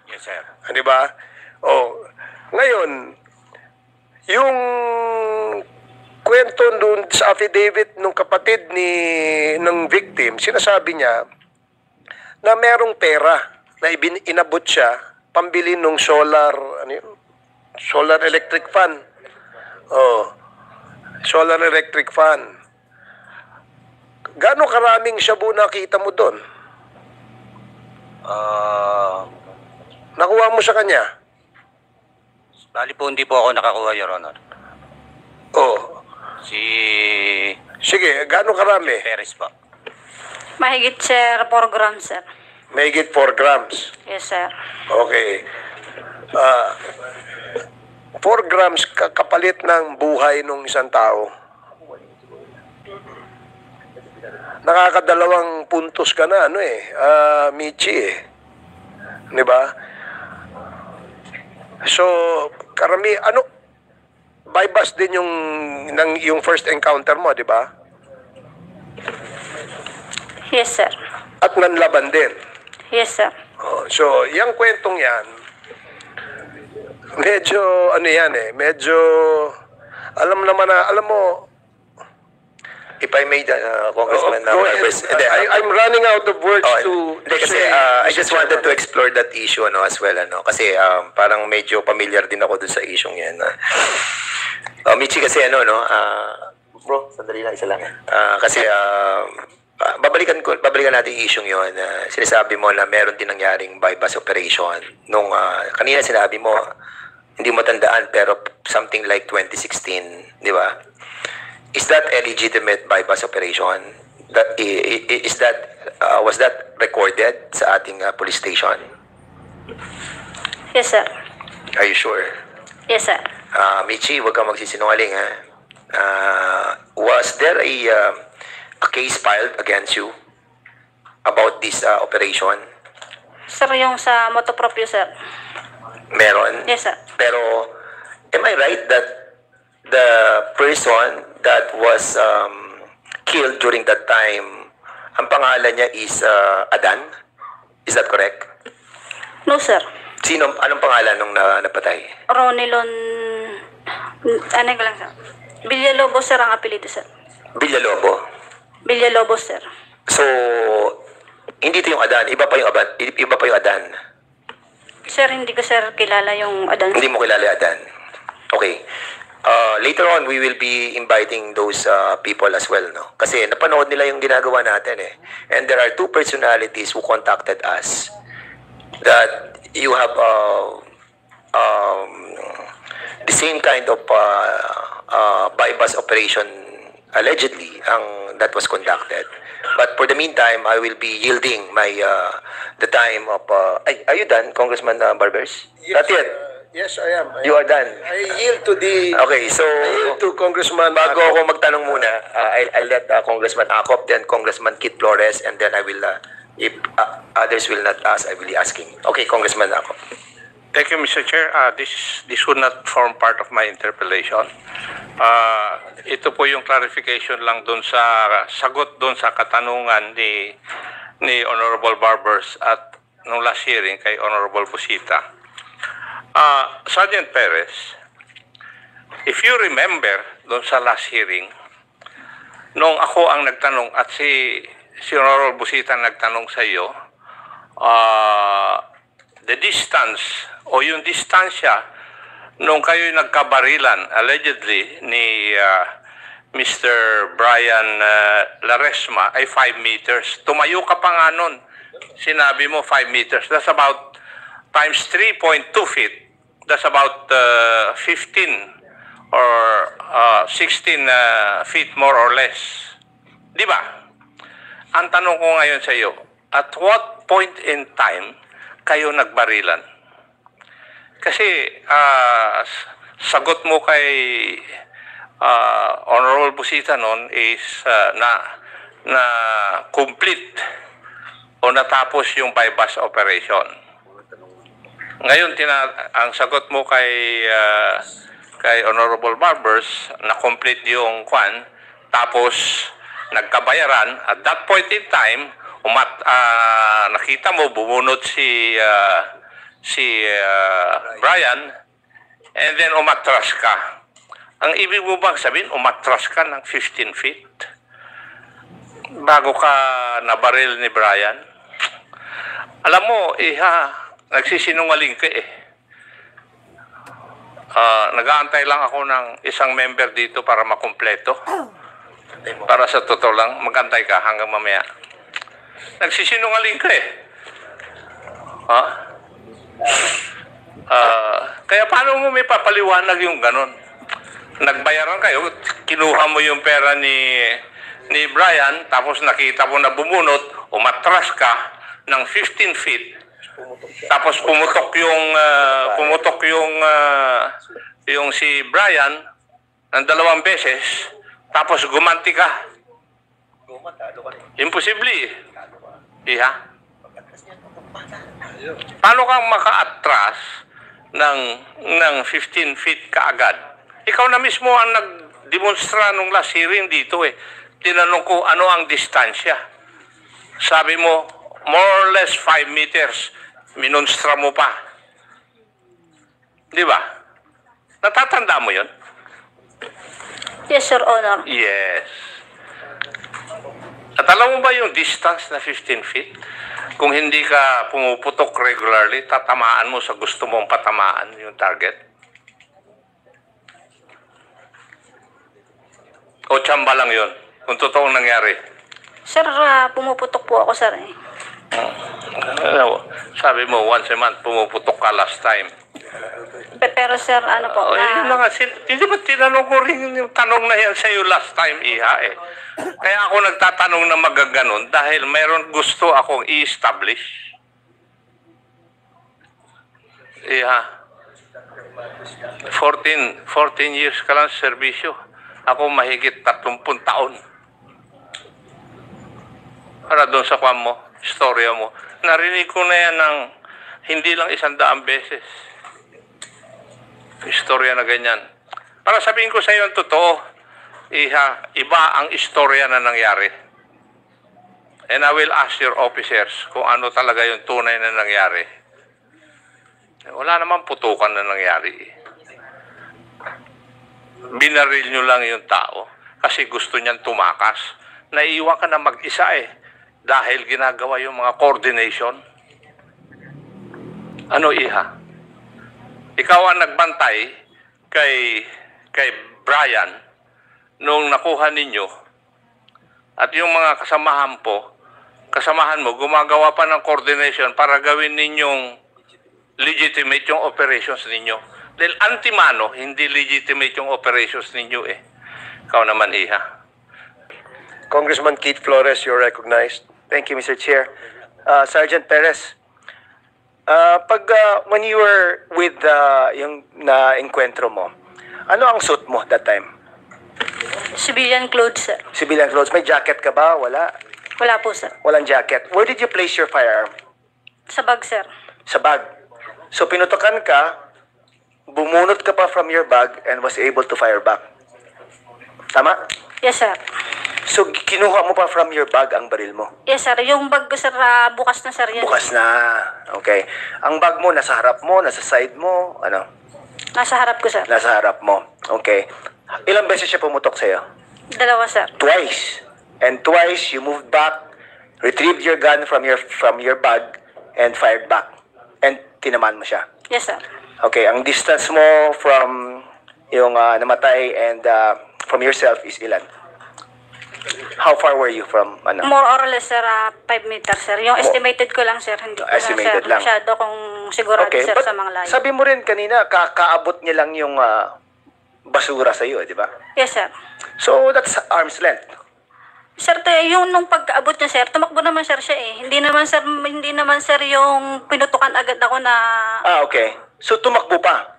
H: Yes, sir.
K: Di ba? Oh, ngayon, yung kwento doon sa affidavit ng kapatid ng victim, sinasabi niya na merong pera na inabot siya pambili ng solar electric fan. Oh. Solar electric fan. Gaano karaming shabu nakita mo doon? Nakuha mo sa kanya?
H: Bali po, hindi po ako nakakuha, Your Honor.
K: Oh. Sige, gaano karami?
H: Perez po.
G: Mahigit, sir, 4 grams, sir.
K: Mahigit 4 grams.
G: Yes, sir.
K: Okay. 4 grams kapalit ng buhay ng isang tao. Nakakadalawang puntos ka na, Michi eh. Di ba? So, bypass din yung first encounter mo, di ba?
G: Yes, sir.
K: At nanlaban din.
G: Yes, sir.
K: Oh, so, yung kwentong yan, medyo ano yan medyo alam mo,
B: If I may, Congressman
K: go ahead.
B: Barbers,
K: I'm running out of words to
B: hindi, kasi
K: say,
B: I
K: Mr.
B: just wanted to
K: Chairman.
B: explore that issue as well kasi parang medyo familiar din ako dun sa issue yan. Michi, kasi bro, sandali lang, isa lang. Kasi babalikan natin yung issue yun. Sinasabi mo na meron din nangyaring bypass operation nung kanina sinabi mo hindi mo tandaan pero something like 2016, di ba? Is that a legitimate bypass operation? Was that recorded sa ating police station?
G: Yes, sir.
B: Are you sure?
G: Yes, sir.
B: Michi, huwag kang magsisinungaling ha. Was there a case filed against you about this operation?
G: Sir, yung sa motopropyo, sir.
B: Meron?
G: Yes, sir.
B: Pero, am I right that the person that was killed during that time, ang pangalan niya is Adan? Is that correct?
G: No, sir.
B: Anong pangalan nung napatay?
G: Ronilon... Ano ko lang, sir? Villalobos, sir, ang apelido, sir.
B: Villalobo.
G: Villalobos, sir.
B: So, hindi ito yung Adan. Iba pa yung Adan.
G: Sir, hindi ko, sir, kilala yung Adan.
B: Hindi mo kilala yung Adan. Okay. Later on, we will be inviting those people as well, no? Kasi napanood nila yung ginagawa natin And there are two personalities who contacted us that you have the same kind of bypass operation allegedly that was conducted. But for the meantime, I will be yielding the time of... are you done, Congressman Barbers?
K: Yes,
B: Not yet.
K: Yes, I am.
B: You are done.
K: I yield to the...
B: Okay, so...
K: I yield to Congressman...
B: Bago ako magtanong muna, I'll let Congressman Acop, then Congressman Kit Flores, and then I will, if others will not ask, I will be asking. Okay, Congressman Acop.
F: Thank you, Mr. Chair. This would not form part of my interpellation. Ito po yung clarification lang doon sa sagot doon sa katanungan ni Honorable Barbers at nung last hearing kay Honorable Busita. Sergeant Perez, if you remember doon sa last hearing, nung ako ang nagtanong at si Honorable Busita nagtanong sa iyo, the distance o yung distansya nung kayo nagkabarilan allegedly ni Mr. Brian Laresma ay 5 meters. Tumayo ka pa nga nun. Sinabi mo 5 meters. That's about times 3.2 feet. That's about 15 or 16 feet more or less. Di ba? Ang tanong ko ngayon sa iyo, at what point in time kayo nagbarilan? Kasi sagot mo kay Honorable Busita noon is na complete o natapos yung bypass operation. Ngayon, ang sagot mo kay Honorable Barbers, na-complete yung tapos nagkabayaran. At that point in time, nakita mo, bumunot si Brian, and then umatras ka. Ang ibig mo bang sabihin, umatras ka ng 15 feet? Bago ka nabaril ni Brian? Alam mo, nagsisinungaling ka nag-aantay lang ako ng isang member dito para makumpleto. Para sa totoo lang, mag-antay ka hanggang mamaya. Nagsisinungaling ka kaya paano mo may papaliwanag yung ganon? Nagbayaran kayo, kinuha mo yung pera ni Brian, tapos nakita mo na bumunot, umatras ka ng 15 feet. Tapos pumutok yung si Brian ng 2 beses, tapos gumanti ka. Imposible Iha? Paano kang maka-atras ng 15 feet kaagad? Ikaw na mismo ang nag-demonstra nung last hearing dito Tinanong ko ano ang distansya. Sabi mo, more or less 5 meters. Minonstra mo pa. Di ba? Natatanda mo yun?
G: Yes, Your Honor.
F: Yes. At alam mo ba yung distance na 15 feet? Kung hindi ka pumuputok regularly, tatamaan mo sa gusto mong patamaan yung target? O tsamba lang yun? Kung totoong nangyari?
G: Sir, pumuputok po ako, sir.
F: Sabi mo, once a month, pumuputok ka last time.
G: Pero sir, ano po,
F: Yun lang, hindi ba tinanong ko rin yung tanong na yan sa'yo last time, Iha eh. Kaya ako nagtatanong na magaganon dahil mayroon gusto akong i-establish. Iha, 14 years ka lang sa serbisyo. Ako mahigit 30 taon. Para doon sa kwan mo, istorya mo. Narinig ko na yan ng hindi lang 100 beses. Istorya na ganyan. Para sabihin ko sa iyo ang totoo, Iha, iba ang istorya na nangyari. And I will ask your officers kung ano talaga yung tunay na nangyari. Wala namang putukan na nangyari. Binaril nyo lang yung tao kasi gusto niyan tumakas. Naiiwan ka na mag-isa dahil ginagawa yung mga coordination. Ano, Iha? Ikaw ang nagbantay kay Brian nung nakuha ninyo at yung mga kasamahan mo gumagawa pa ng coordination para gawin ninyong legitimate yung operations ninyo. Dahil antimano, hindi legitimate yung operations ninyo Ikaw naman, Iha.
K: Congressman Keith Flores, you're recognized.
B: Thank you, Mr. Chair. Sergeant Perez, when you were with yung na-encuentro mo, ano ang suit mo that time?
G: civilian clothes, sir.
B: Civilian clothes. May jacket ka ba? Wala.
G: Wala po, sir.
B: Walang jacket. Where did you place your firearm?
G: Sa bag, sir.
B: Sa bag. So pinutukan ka, bumunot ka pa from your bag and was able to fire back. Tama?
G: Yes, sir.
B: So kinuha mo pa from your bag ang baril mo?
G: Yes, sir. Yung bag ko, sir, bukas na, sir. Yan.
B: Bukas na. Okay. Ang bag mo, nasa harap mo, nasa side mo, ano?
G: Nasa harap ko, sir.
B: Nasa harap mo. Okay. Ilang beses siya pumutok sa'yo?
G: 2, sir.
B: Twice. And twice, you moved back, retrieved your gun from your bag, and fired back. And tinamaan mo siya.
G: Yes, sir.
B: Okay. Ang distance mo from yung namatay and from yourself is ilan? How far were you from, ano?
G: More or less, sir, 5 meters, sir. Yung estimated ko lang, sir. Hindi ko
B: Estimated
G: na, sir,
B: lang.
G: masyado kung sigurado,
B: Okay,
G: sir,
B: but
G: sa mga layo.
B: sabi mo rin kanina, kakaabot niya lang yung basura sa iyo, di ba?
G: Yes, sir.
B: So, that's arm's length.
G: Sir, yung nung pagkaabot niya, sir, tumakbo naman, sir, siya Hindi naman, sir, yung pinutukan agad ako na...
B: Okay. So, tumakbo pa.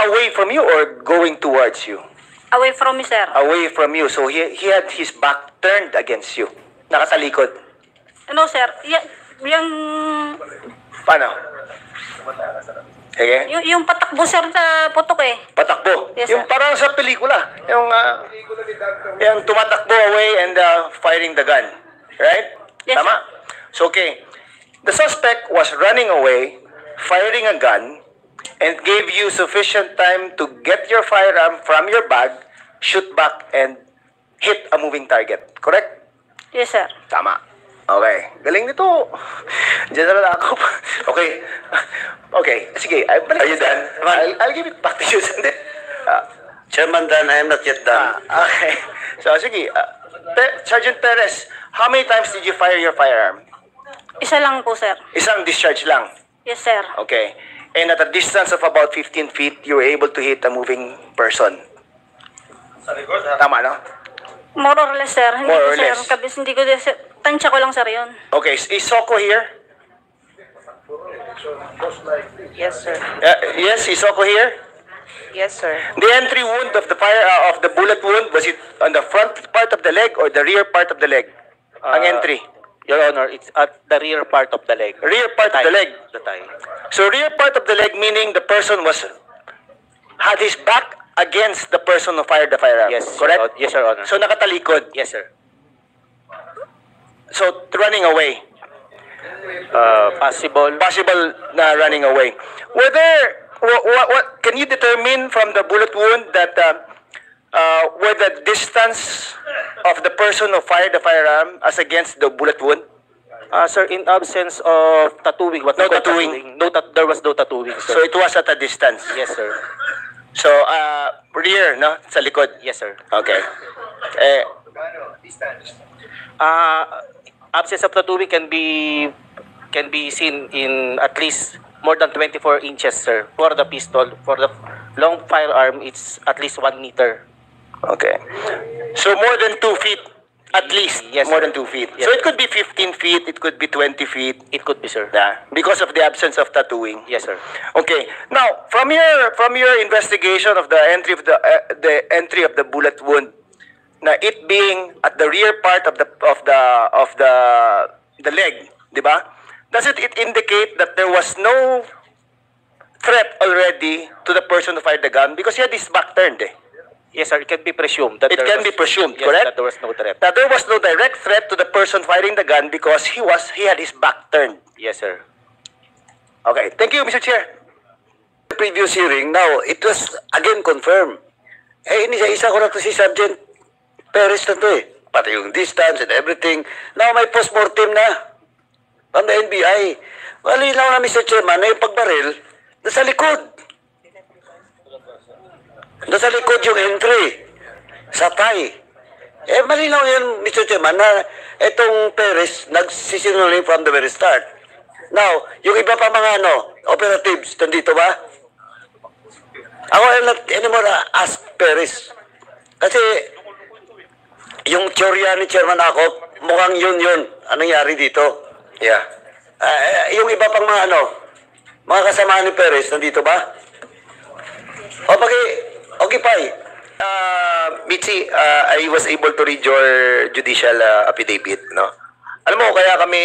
B: Away from you or going towards you?
G: Away from me, sir.
B: Away from you. So, he had his back turned against you. Nakatalikod.
G: Ano, sir? Yung...
B: Paano? Okay?
G: Yung patakbo, sir, sa putok
B: Patakbo.
G: Yes,
B: yung
G: sir.
B: parang sa pelikula. Yung tumatakbo away and firing the gun. Right?
G: Yes,
B: Tama? So, okay. The suspect was running away, firing a gun, and gave you sufficient time to get your firearm from your bag, shoot back, and hit a moving target. Correct?
G: Yes, sir.
B: Tama. Okay. Galing nito. General ako. Okay. Okay. Sige. Are you done? I'll give it back to you.
D: Chairman Dan, I am not yet done.
B: Okay. So, sige. Sergeant Perez, how many times did you fire your firearm?
G: Isa lang po, sir.
B: Isang discharge lang.
G: Yes, sir.
B: Okay. And at a distance of about 15 feet, you were able to hit a moving person. Tama, no?
G: More or less, sir. Hindi
B: More
G: ko,
B: or
G: sir,
B: less.
G: hindi ko, tansya ko lang, sir, yun.
B: Okay. Is Soko here?
I: Yes, sir.
B: Yes, is Soko here?
I: Yes, sir.
B: The entry wound of the of the bullet wound, was it on the front part of the leg or the rear part of the leg? Ang entry?
H: Your Honor, it's at the rear part of the leg.
B: Rear part of the leg.
H: The thigh.
B: So rear part of the leg meaning the person had his back against the person who fired the firearm.
H: Yes,
B: correct?
H: Yes, Your Honor.
B: So nakatalikod.
H: Yes, sir.
B: So running away.
H: Possible.
B: Possible na running away. Were there can you determine from the bullet wound that where the distance of the person who fired the firearm as against the bullet wound?
H: Sir, in absence of tattooing, what
B: No
H: we call
B: tattooing.
H: there was no tattooing, sir.
B: So it was at a distance.
H: Yes, sir.
B: So rear, no, sa likod.
H: Yes, sir.
B: Okay.
H: Absence of tattooing can be seen in at least more than 24 inches, sir. For the pistol, for the long firearm, it's at least 1 meter.
B: Okay. So more than 2 feet, at least.
H: Yes,
B: more
H: sir.
B: than 2 feet.
H: Yes.
B: So it could be 15 feet, it could be 20 feet.
H: It could be, sir.
B: Yeah, because of the absence of tattooing.
H: Yes, sir.
B: Okay. Now, from your investigation of the entry of the bullet wound, na it being at the rear part of the leg, di ba? Does it indicate that there was no threat already to the person who fired the gun because he had his back turned? Eh?
H: Yes, sir. It can be presumed that
B: It can be presumed,
H: yes,
B: correct?
H: that there was no threat.
B: That there was no direct threat to the person firing the gun because he had his back turned.
H: Yes, sir.
B: Okay. Thank you, Mr. Chair.
D: The previous hearing, now, it was again confirmed. Inisa-isa ko na to si Sergeant Perez na to eh. Pati yung distance and everything. Now, may post-mortem na. From the NBI. Malinaw na, Mr. Chairman, na yung pagbaril, nasa likod. Nasa likod yung entry. Sa thigh. Malinaw yan, Mr. Chairman, na itong Perez nagsisinungaling from the very start. Now, yung iba pa mga operatives, nandito ba? Ako ay not anymore ask Perez. Kasi, yung teorya ni Chairman ako, mukhang yun. Anong nangyari dito?
B: Yeah.
D: Yung iba pang mga mga kasama ni Perez, nandito ba? Okay, Pai.
B: Mitzi, I was able to read your judicial affidavit, no? Alam mo, kaya kami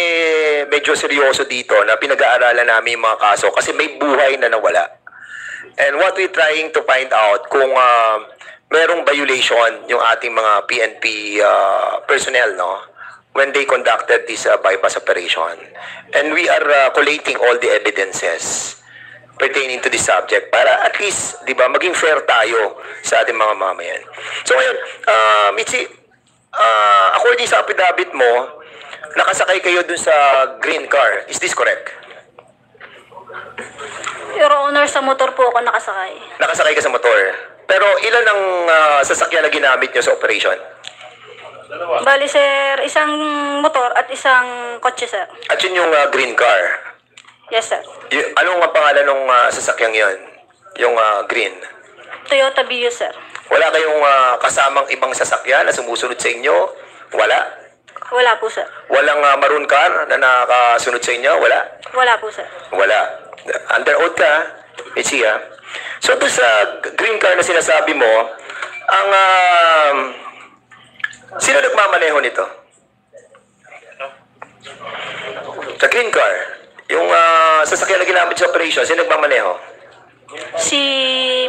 B: medyo seryoso dito na pinag-aaralan namin yung mga kaso kasi may buhay na nawala. And what we're trying to find out kung merong violation yung ating mga PNP personnel, no? When they conducted this bypass operation. And we are collating all the evidences pertaining to this subject para at least, di ba, maging fair tayo sa ating mga mamayan. So ngayon, Mitzi, according sa affidavit mo, nakasakay kayo dun sa green car. Is this correct?
G: Your Honor, sa motor po ako nakasakay.
B: Nakasakay ka sa motor. Pero ilan ang sasakyan na ginamit nyo sa operation?
G: Bali, sir, isang motor at isang kotse, sir.
B: At yun yung green car.
G: Yes, sir.
B: Anong pangalan ng sasakyang yon? Yung green?
G: Toyota Vios, sir.
B: Wala kayong kasamang ibang sasakyan na sumusunod sa inyo? Wala?
G: Wala po, sir.
B: Walang maroon car na nakasunod sa inyo? Wala?
G: Wala po, sir.
B: Wala. Under oath ka, Mitzi, ha? So, doon sa green car na sinasabi mo, ang sino nagmamaneho nito? Sa green car, yung sasakyan na ginamit sa operation, sino nagmamaneho?
G: Si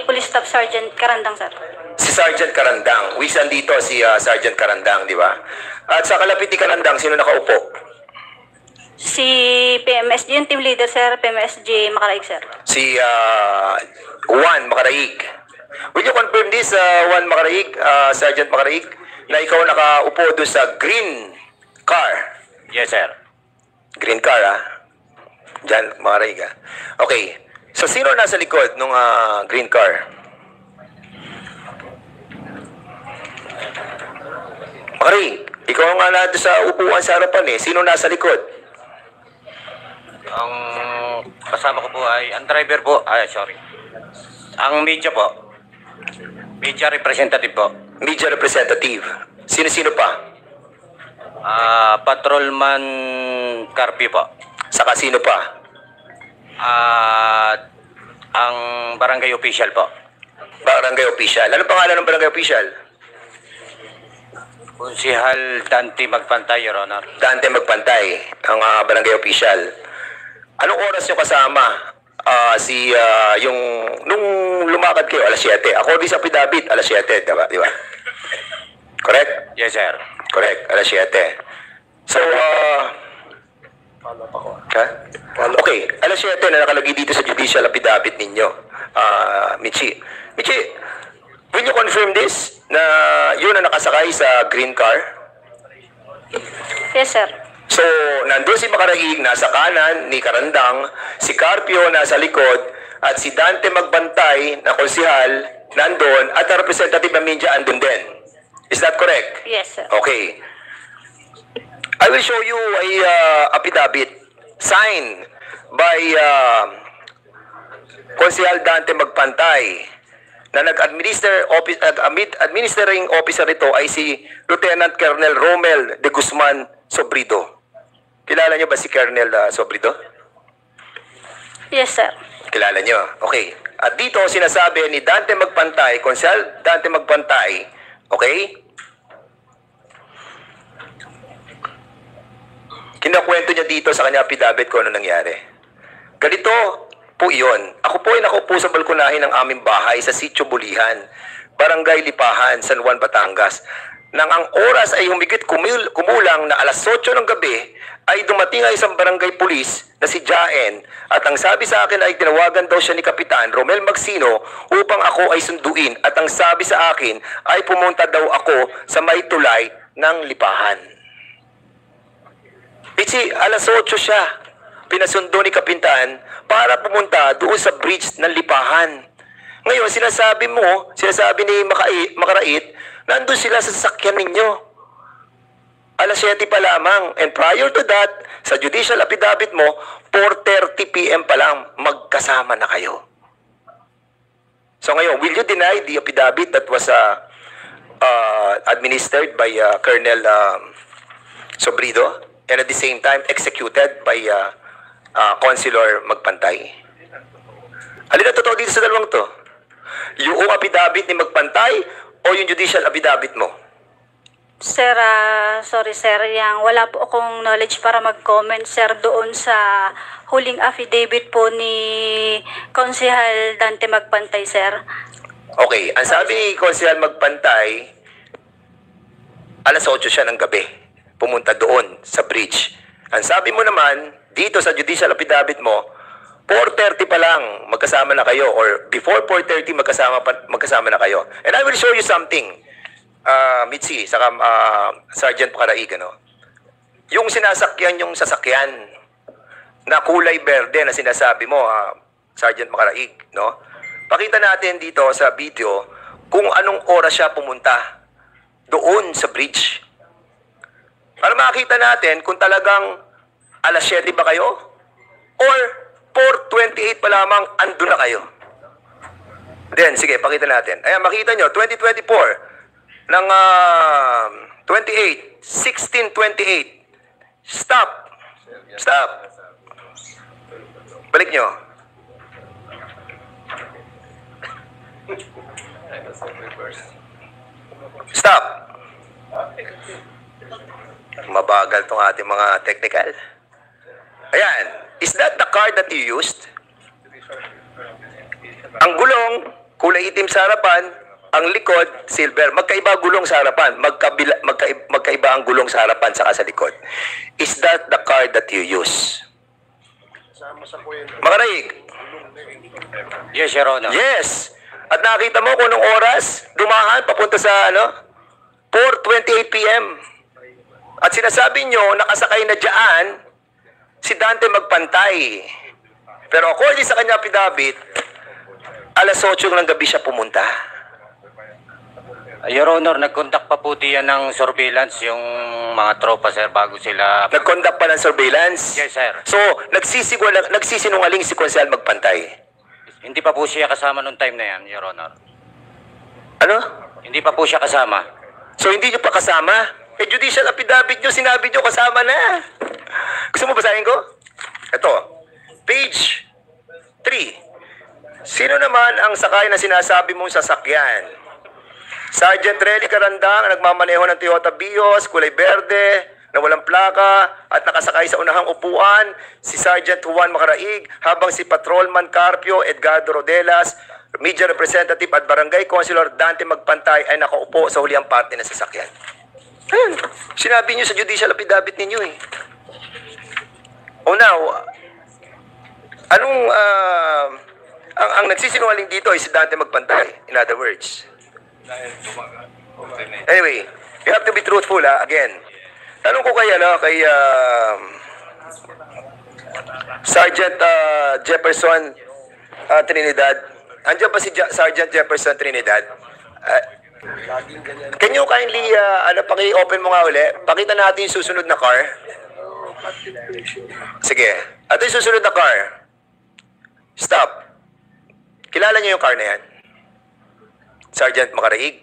G: Police Staff Sergeant Karandang, sir.
B: Si Sergeant Karandang. Wisan dito si Sergeant Karandang, di ba? At sa kalapit ni Karandang, sino nakaupo?
G: Si PMSG, yung team leader, sir. PMSG Macaraig, sir.
B: Si Juan Macaraig. Will you confirm this, Juan Macaraig, Sergeant Macaraig, na ikaw nakaupo doon sa green car?
C: Yes, sir.
B: Green car, ha? Diyan, Macaraig, ha? Okay. So, sino nasa likod ng green car? Macaraig, ikaw nga na doon sa upuan sa harapan, eh. Sino nasa likod?
C: Ang kasama ko po ay, ang driver po, ang media po, media representative po.
B: Media representative. Sino-sino pa?
C: Patrolman Carpio po.
B: Saka sino pa?
C: Ang barangay official po.
B: Barangay official. Ano pangalan ng barangay official?
C: Konsihal Dante Magpantay, Your Honor.
B: Dante Magpantay, ang barangay official. Anong oras nyo kasama? Yung nung lumakad kayo, alas 7. According sa affidavit, alas 7, diba? Correct?
C: Yes, sir.
B: Correct, alas 7. So, okay, alas 7 na nakalagay dito sa judicial affidavit ninyo. Michi. Michi, will you confirm this na yun ang nakasakay sa green car?
G: Yes, sir.
B: So, nandun si Makaraig nasa kanan ni Karandang, si Carpio nasa likod, at si Dante Magbantay na konsihal nandun, at ang representative ng Minja andun din. Is that correct?
G: Yes, sir.
B: Okay. I will show you a affidavit signed by Konsihal Dante Magpantay na administering officer ito ay si Lieutenant Colonel Romel de Guzman Sobrido. Kilala niyo ba si Colonel Sobrido?
G: Yes, sir.
B: Kilala niyo. Okay. At dito sinasabi ni Dante Magpantay, Konsihal Dante Magpantay, okay? Kinakwento niya dito sa kanya affidavit ko ano nangyari. Ganito po iyon. Ako po ay nakaupo sa balkonahin ng aming bahay sa Sitio Bulihan, Barangay Lipahan, San Juan, Batangas. Nang ang oras ay humigit kumulang na alas 8 ng gabi, ay dumating ay isang barangay pulis na si Jaen, at ang sabi sa akin ay tinawagan daw siya ni Kapitan Romel Magsino upang ako ay sunduin, at ang sabi sa akin ay pumunta daw ako sa may tulay ng Lipahan. Pichi, alas 8 siya pinasundo ni Kapitan para pumunta doon sa bridge ng Lipahan. Ngayon, sinasabi ni Makarait, nandun sila sa sasakyan ninyo. Alas 7 pa lamang. And prior to that, sa judicial affidavit mo, 4:30 p.m. pa lang, magkasama na kayo. So ngayon, will you deny the affidavit that was administered by Colonel Sobrido and at the same time executed by Consular Magpantay? Alin na totoo dito sa dalawang to? Yung affidavit ni Magpantay o yung judicial affidavit mo?
G: Sir, sorry sir, wala po akong knowledge para mag-comment sir doon sa huling affidavit po ni Konsihal Dante Magpantay, sir.
B: Okay, ang sabi ni Konsihal Magpantay, alas 8 siya ng gabi, pumunta doon sa bridge. Ang sabi mo naman, dito sa judicial affidavit mo, 4:30 pa lang magkasama na kayo, or before 4:30 magkasama na kayo. And I will show you something, Mitzi, saka Sergeant Pakaraig, ano? Yung sinasakyan, yung sasakyan na kulay berde na sinasabi mo, Sergeant Pakaraig, no? Pakita natin dito sa video kung anong oras siya pumunta doon sa bridge. Para makita natin kung talagang alas 7 ba kayo or 4:28 pa lamang andun na kayo. Then, sige, pakita natin. Ayan, makita nyo, 2024 ng 16:28. Stop. Stop. Balik nyo. Stop. Mabagal tong ating mga technical. Ayan. Is that the card that you used? Ang gulong, kulay itim sa harapan, ang likod, silver. Magkaiba gulong sa harapan. Magkaiba ang gulong sa harapan saka sa likod. Is that the card that you use? Makaraig?
L: Yes, Your Honor.
B: Yes. At nakita mo kung anong oras dumaan papunta sa 4:28 p.m. At sinasabi nyo, nakasakay na dyan si Dante Magpantay. Pero according sa kanya affidavit, alas 8 ng gabi siya pumunta.
L: Your Honor, nag-conduct pa po diyan ng surveillance yung mga tropa, sir, bago sila...
B: Nag-conduct pa ng surveillance?
L: Yes, sir.
B: So, nagsisinungaling si Konsehal Magpantay?
L: Hindi pa po siya kasama nung time na yan, Your Honor.
B: Ano?
L: Hindi pa po siya kasama.
B: So, hindi nyo pa kasama? Eh, judicial affidavit nyo, sinabi nyo kasama na. Gusto mo basahin ko? Ito, page 3. Sino naman ang sakay na sinasabi mong sasakyan? Sergeant Relly Carandang, nagmamaneho ng Toyota Vios, kulay berde, na walang plaka, at nakasakay sa unahang upuan, si Sergeant Juan Makaraig, habang si Patrolman Carpio Edgardo Rodelas, Media Representative at Barangay Councilor Dante Magpantay ay nakaupo sa huliang parte ng sasakyan. Ayun, sinabi nyo sa judicial affidavit ninyo eh. Oh now, Ang nagsisinungaling dito ay si Dante Magpantay, in other words. Anyway, you have to be truthful, again. Tanong ko kay, Sergeant Jefferson Trinidad. Andiyan ba si Sergeant Jefferson Trinidad? Can you kindly, paki-open mo nga uli? Pakita natin yung susunod na car. Sige. Ito yung susunod na car. Stop. Kilala niyo yung car na yan? Sergeant Macaraig?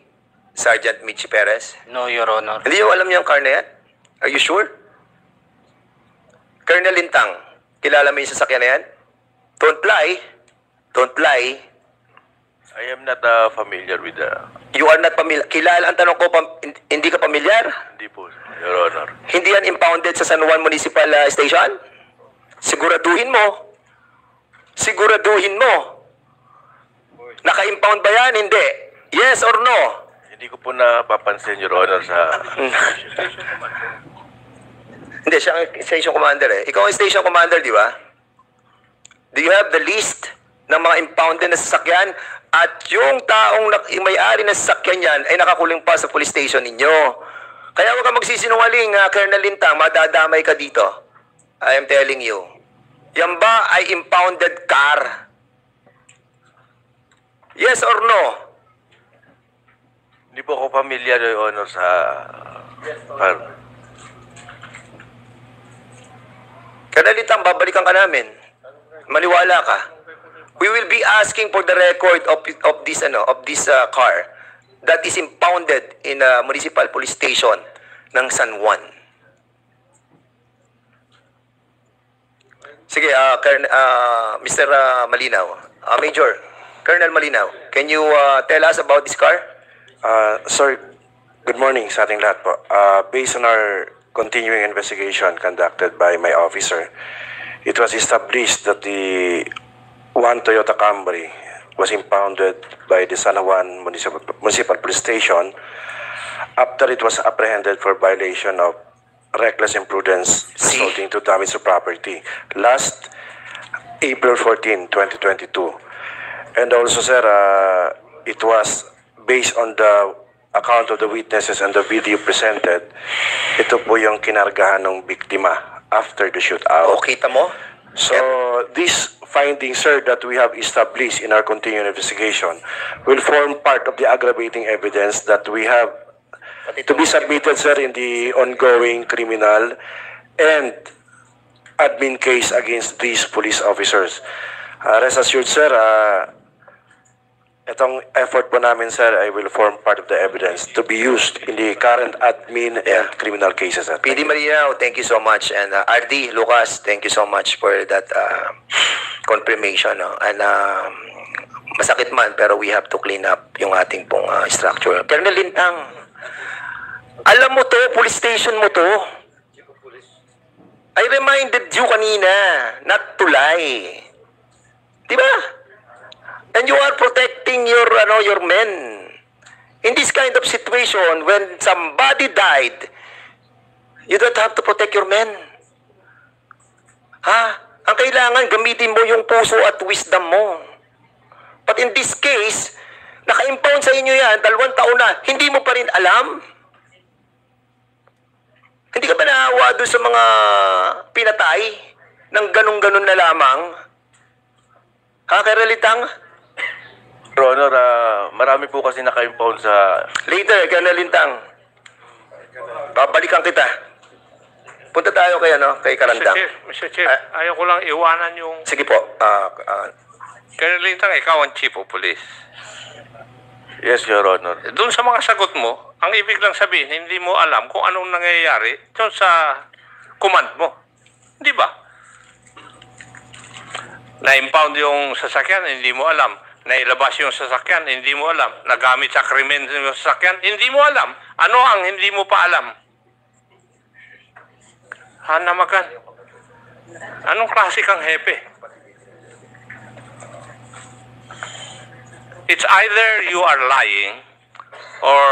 B: Sergeant Michi Perez?
L: No, Your Honor.
B: Hindi niyo alam niyo yung car na yan? Are you sure? Colonel Lintang, kilala mo yung sasakyan na yan? Don't lie. Don't lie.
J: I am not familiar with the...
B: You are not familiar. Kilala, ang tanong ko, hindi ka pamilyar?
J: Hindi po, Your Honor.
B: Hindi yan impounded sa San Juan Municipal Station? Siguraduhin mo. Siguraduhin mo. Naka-impound ba yan? Hindi. Yes or no?
J: Hindi ko po napapansin, Your Honor, sa...
B: Hindi, siya ang station commander eh. Ikaw ang station commander, di ba? Do you have the list ng mga impounded na sasakyan? At yung taong may-ari ng sasakyan yan ay nakakulong pa sa police station ninyo. Kaya huwag ka magsisinungaling, Colonel Lintang, madadamay ka dito. I am telling you. Yan ba ay impounded car? Yes or no?
J: Hindi po ako familiar, Your Honor, sa...
B: Colonel Lintang, babalikan ka namin. Maniwala ka. We will be asking for the record of this car that is impounded in a municipal police station ng San Juan. Sige, Mr. Malinaw. Major, Colonel Malinaw, can you tell us about this car?
M: Sir, good morning sa ating lahat po. Based on our continuing investigation conducted by my officer, it was established that the one Toyota Camry was impounded by the San Juan Municipal Police Station after it was apprehended for violation of reckless imprudence resulting to damage to property last April 14, 2022. And also, sir, it was based on the account of the witnesses and the video presented. Ito po yung kinargahan ng biktima after the shootout.
B: Kita mo?
M: So, this finding, sir, that we have established in our continuing investigation will form part of the aggravating evidence that we have to be submitted, sir, in the ongoing criminal and admin case against these police officers. Rest assured, sir, itong effort po namin, sir, I will form part of the evidence to be used in the current admin and criminal cases, sir.
B: PD Malinaw, thank you so much. And RD, Lucas, thank you so much for that confirmation. No? And masakit man, pero we have to clean up yung ating pong structure. Colonel Lintang, alam mo to, police station mo to. I reminded you kanina, not to lie. Diba? And you are protecting your men. In this kind of situation, when somebody died, you don't have to protect your men. Ang kailangan, gamitin mo yung puso at wisdom mo. But in this case, naka-impound sa inyo yan, 2 taon na, hindi mo pa rin alam? Hindi ka ba naawa doon sa mga pinatay ng ganun-ganun na lamang? Colonel Lintang?
J: Your Honor, marami po kasi naka-impound sa...
B: Later, Colonel Lintang. Babalikan kita. Punta tayo kay Karantang.
F: Mr. Chair, ayaw ko lang iwanan yung...
B: Sige po.
F: Colonel Lintang, ikaw ang Chief of Police.
J: Yes, Your Honor.
F: Doon sa mga sagot mo, ang ibig lang sabihin, hindi mo alam kung anong nangyayari doon sa command mo. Di ba? Na-impound yung sasakyan, hindi mo alam. Nailabas yung sasakyan, hindi mo alam. Nagamit sa krimen yung sasakyan, hindi mo alam. Ano ang hindi mo pa alam? Hanamagan. Anong klase kang hepe? It's either you are lying or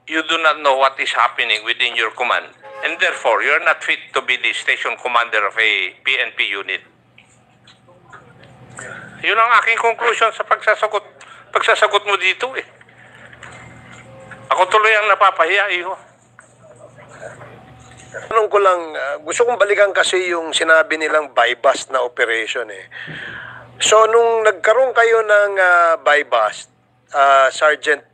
F: you do not know what is happening within your command. And therefore, you're not fit to be the station commander of a PNP unit. Yun ang aking conclusion sa pagsasagot mo dito eh. Ako tuloy ang napapahiya, iho.
K: Tanong ko lang, gusto kong balikan kasi yung sinabi nilang buy-bust na operation eh. So, nung nagkaroon kayo ng buy-bust, Sergeant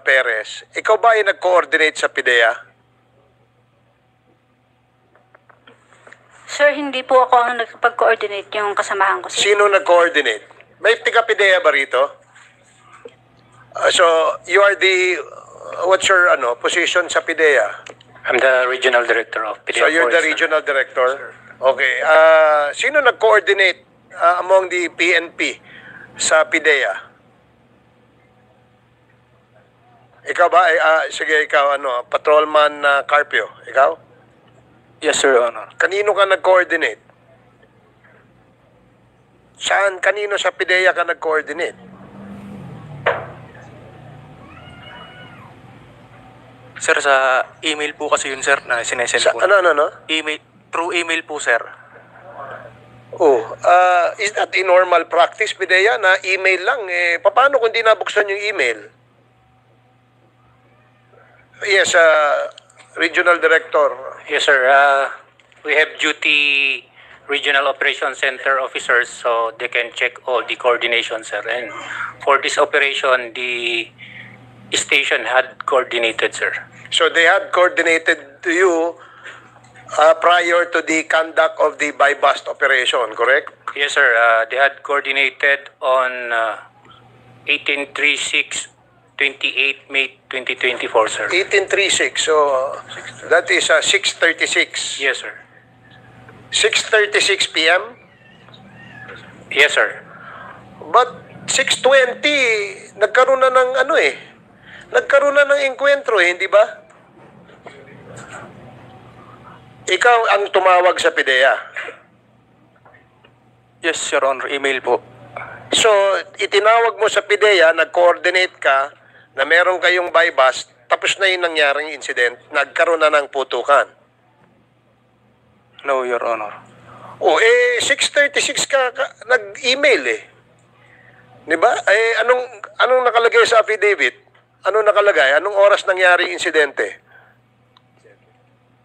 K: Perez, ikaw ba ay nag-coordinate sa PIDEA?
G: Sir, hindi po ako ang nagpag-coordinate, yung kasamahan ko. Sir.
K: Sino nag-coordinate? May tiga-PIDEA ba rito? So, you are the, what's your position sa PIDEA?
L: I'm the regional director of PDEA.
K: So, you're the
L: Force,
K: regional director? Okay. Sino nag-coordinate among the PNP sa PIDEA? Ikaw ba? Sige, ikaw, Patrolman Carpio. Ikaw?
H: Yes, Your Honor.
K: Kanino ka nag-coordinate? Saan? Kanino sa PIDEA ka nag-coordinate?
H: Sir, sa email po kasi yun, sir, na sinesend po.
K: Ano?
H: Email, through email po, sir.
K: Oh, is that a normal practice, PIDEA, na email lang? Paano kung di nabuksan yung email? Yes, Regional Director.
L: Yes, sir. We have duty regional operation center officers, so they can check all the coordination, sir. And for this operation, the station had coordinated, sir.
K: So they had coordinated to you prior to the conduct of the buy-bust operation, correct?
L: Yes, sir. They had coordinated on 1836, 28 May 2024, sir.
K: 1836, so that is 6:36.
L: Yes, sir.
K: 6:36 p.m.?
L: Yes, sir.
K: But 6:20, nagkaroon na ng nagkaroon na ng enkwentro, hindi ba? Ikaw ang tumawag sa PIDEA.
H: Yes, Your Honor. Email po.
K: So, itinawag mo sa PIDEA, nag-coordinate ka na meron kayong buy-bust, tapos na yung nangyaring incident, nagkaroon na ng putukan.
H: No, Your Honor.
K: 6:36 ka nag-email eh. Di ba? Anong nakalagay sa affidavit? Anong nakalagay? Anong oras nangyari insidente?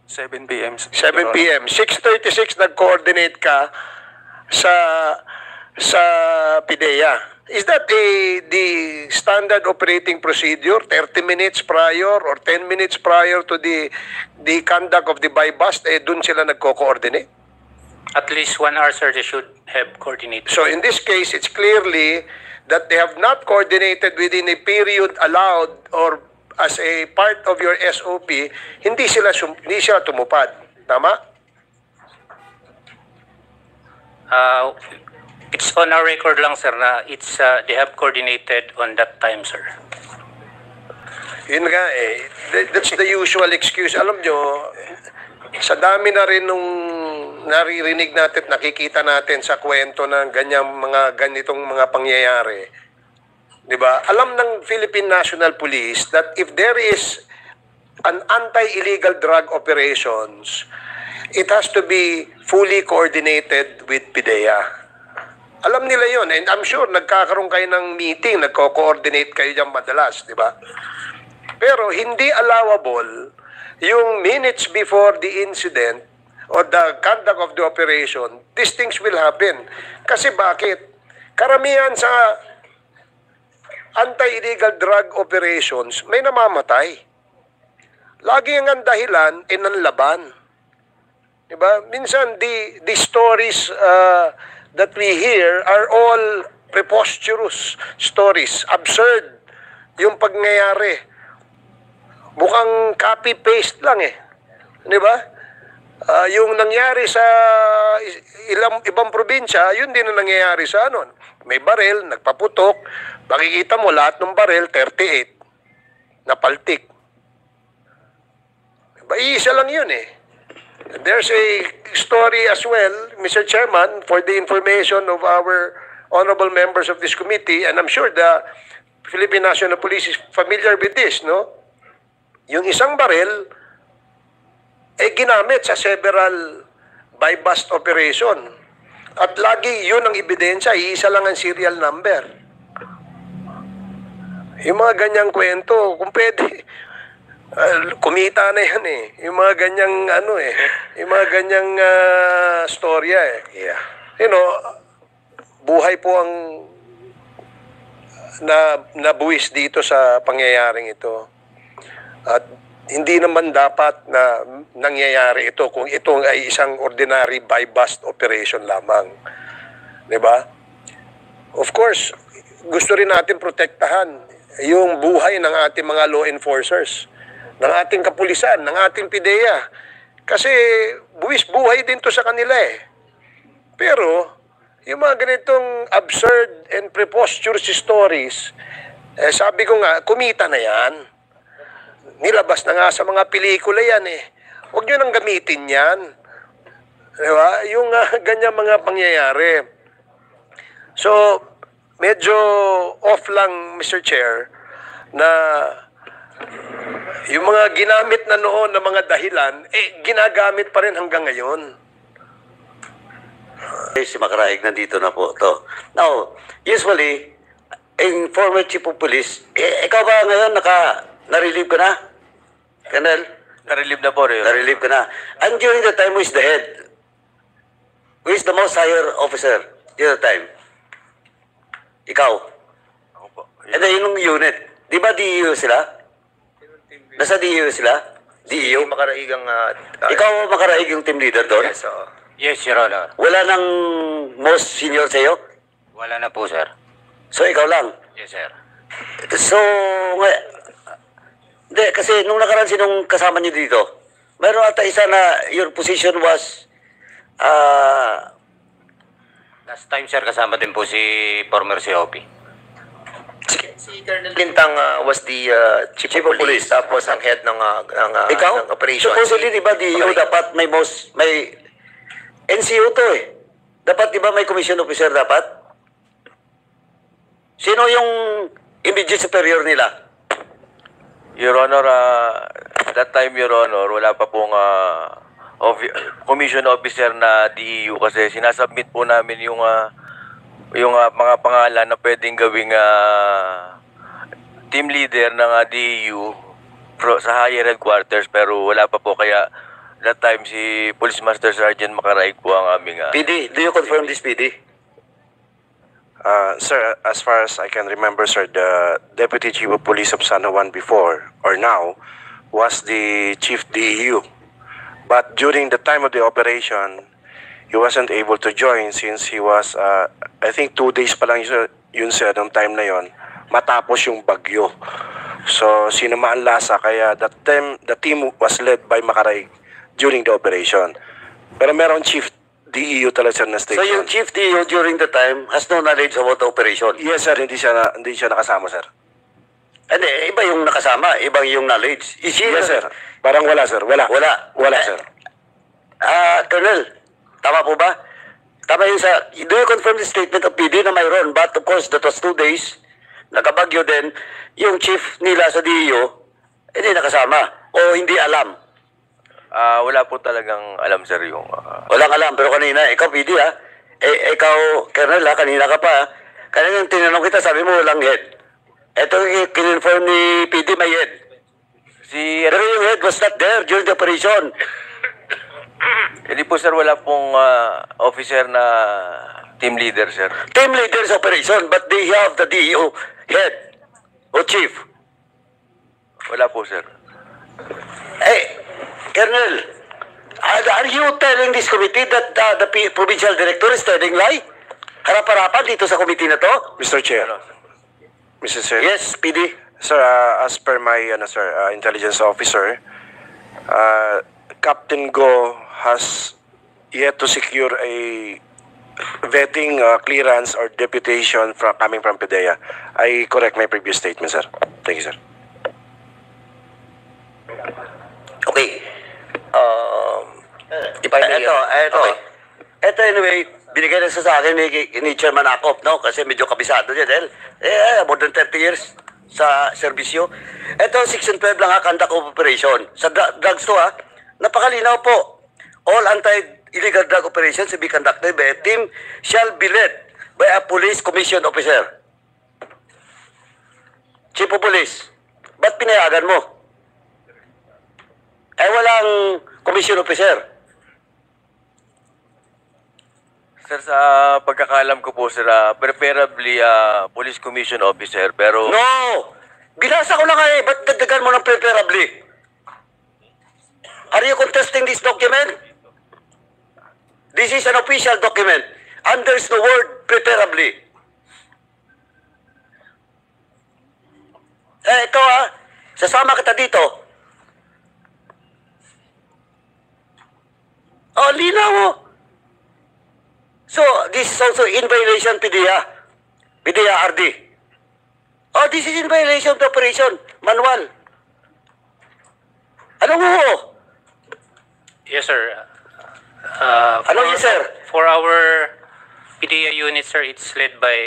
H: 7 p.m.
K: 7 p.m. 6:36 nag-coordinate ka sa PIDEA. Is that the standard operating procedure? 30 minutes prior or 10 minutes prior to the conduct of the buy-bust, dun sila nagko-coordinate?
L: At least 1 hour, sir, they should have coordinated.
K: So in this case, it's clearly that they have not coordinated within a period allowed or as a part of your SOP, hindi sila tumupad. Tama?
L: It's on our record lang, sir, na it's they have coordinated on that time, sir.
K: Yun nga that's the usual excuse. Alam nyo, sa dami na rin nung naririnig natin, nakikita natin sa kwento ng ganitong mga pangyayari. Diba? Alam ng Philippine National Police that if there is an anti-illegal drug operations, it has to be fully coordinated with PIDEA. Alam nila yon, and I'm sure nagkakaroon kayo ng meeting, nagko-coordinate kayo dyan madalas, di ba? Pero hindi allowable yung minutes before the incident or the conduct of the operation, these things will happen. Kasi bakit? Karamihan sa anti-illegal drug operations, may namamatay. Lagi ang dahilan, nanlaban. Diba? Minsan, the stories that we hear are all preposterous stories. Absurd yung pangyayari. Mukhang copy-paste lang Diba? Yung nangyari sa ibang probinsya, yun din ang nangyayari sa May baril, nagpaputok, makikita mo lahat ng baril, 38, napaltik. Diba? Iisa lang yun There's a story as well, Mr. Chairman, for the information of our honorable members of this committee, and I'm sure the Philippine National Police is familiar with this, no? Yung isang baril, ginamit sa several buy-bust operation. At lagi yun ang ebidensya, iisa lang ang serial number. Yung mga ganyang kwento, kung pwede, kumita na yan eh. Yung mga ganyang yung mga ganyang storya eh.
B: Yeah.
K: You know, buhay po ang nabuwis dito sa pangyayaring ito. At hindi naman dapat na nangyayari ito kung ito ay isang ordinary buy-bust operation lamang. 'Di ba? Of course, gusto rin natin protektahan yung buhay ng ating mga law enforcers, ng ating kapulisan, ng ating PIDEA. Kasi buwis buhay din to sa kanila eh. Pero, yung mga ganitong absurd and preposterous stories, sabi ko nga, kumita na yan. Nilabas na nga sa mga pelikula yan eh. Huwag nyo nang gamitin yan. Diba? Yung ganyan mga pangyayari. So, medyo off lang, Mr. Chair, na yung mga ginamit na noon na mga dahilan, ginagamit pa rin hanggang ngayon.
D: Si Macaraig nandito na po to. Now, usually, in former chief of police, ikaw ba ngayon na-relieve ka na? Colonel?
J: Na-relieve na po rin.
D: Na-relieve ka na. And during the time, who is the head? Who is the most higher officer during the time? Ikaw?
J: Ako po.
D: And then yung unit, di ba DEO sila? Nasa DEO sila? DEO?
B: Makaraig ang...
D: Ikaw Makaraig yung team leader doon?
B: Yes,
L: Yes, Your Honor.
D: Wala nang most senior sa'yo?
L: Wala na po, sir.
D: So ikaw lang?
L: Yes, sir.
D: So, hindi, kasi nung nakaraan sinong kasama niyo dito, mayroon ata isa na your position was,
L: Last time, sir, kasama din po si former COP.
B: Si Colonel Lintang was the chief of police, tapos ang head ng
D: ikaw?
B: ng operations.
D: Supposedly, di ba, DEO dapat may NCO to eh. Dapat, di ba, may commission officer dapat? Sino yung immediate superior nila?
J: Your Honor, that time, Your Honor, wala pa pong commission officer na DEU kasi sinasubmit po namin yung mga pangalan na pwedeng gawing team leader ng DEU sa higher headquarters pero wala pa po kaya that time si Police Master Sergeant Macaraig po ang aming...
D: PD, do you confirm this, PD?
M: Sir, as far as I can remember, sir, the Deputy Chief of Police of San Juan before or now was the Chief DEU. But during the time of the operation, he wasn't able to join since he was, I think 2 days pa lang yun sir, nung time na yun, matapos yung bagyo. So, sinamaan lasa, kaya that time, the team was led by Macaraig during the operation. Pero meron Chief DEU talaga na station.
D: So, yung Chief DEU during the time has no knowledge about the operation?
M: Yes sir, hindi siya nakasama sir.
D: Hindi, iba yung nakasama, ibang yung knowledge.
M: Yes sir, parang wala sir, wala. Wala sir.
D: Colonel, tama po ba? Tama yun do you confirm the statement of PD na mayroon? But of course, that was 2 days. Nakabagyo din. Yung chief nila sa DEO, hindi nakasama. O hindi alam.
J: Wala po talagang alam, sir, yung...
D: Walang alam. Pero kanina, ikaw PD ha? Ikaw, Colonel ha? Kanina ka pa ha? Kanina tinanong kita, sabi mo walang head. Ito kinonfirm ni PD may head. Pero yung head was not there during the operation.
J: Hindi po, sir, wala pong officer na team leader, sir.
D: Team leader sa operation, but they have the DEO head o chief.
J: Wala po, sir.
D: Colonel, are you telling this committee that the provincial director is telling lie? Harap-harapan dito sa committee na to?
M: Mr. Chair. Mr. Chair.
D: Yes, PD.
M: Sir, as per my intelligence officer, Captain Go has yet to secure a vetting clearance or deputation coming from PIDEA. I correct my previous statement, sir. Thank you, sir.
B: Okay.
D: Ito anyway, binigay na sa akin ni Chairman Acop, no? Kasi medyo kabisado niya dahil more than 30 years sa serbisyo. Ito, 6 and 12 lang ha, conduct of operation. Sa drugs to ha, napakalinaw po. All illegal drug operations to be conducted by a team shall be led by a police commission officer. Chief of Police, ba't pinayagan mo? Eh, walang commission officer.
J: Sir, sa pagkakalam ko po, sir, preferably police commission officer, pero...
D: No! Binasa ko na nga eh. Ba't dagdagan mo ng preferably? Are you contesting this document? This is an official document. And there's the word preferably. Eh, ikaw sasama kita dito. Oh, linaw mo. So, this is also in violation PDEA. PDEA RD. Oh, this is in violation of the operation manual. Ano mo?
L: Yes, sir.
D: Ano yun, sir?
L: For our PDEA unit, sir, it's led by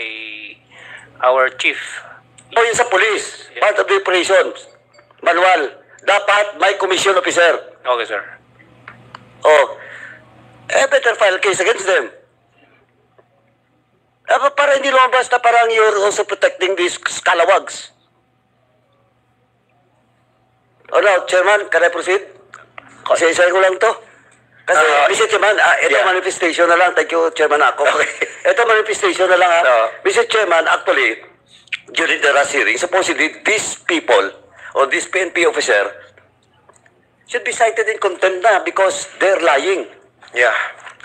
L: our chief.
D: O yun sa police. Part of the operations. Manual. Dapat may commission officer.
L: Okay, sir.
D: Oh. Eh, better file case against them. Para hindi lumabas na parang you're also protecting these scalawags. O no, Chairman, can I proceed? Kasi isa ko lang to. Kasi, Mr. Chairman, ito manifestation na lang. Thank you, Chairman ako. Okay. Ito manifestation na lang Mr. Chairman, actually, during the last hearing, supposedly these people, or this PNP officer, should be cited in contempt na because they're lying.
B: Yeah.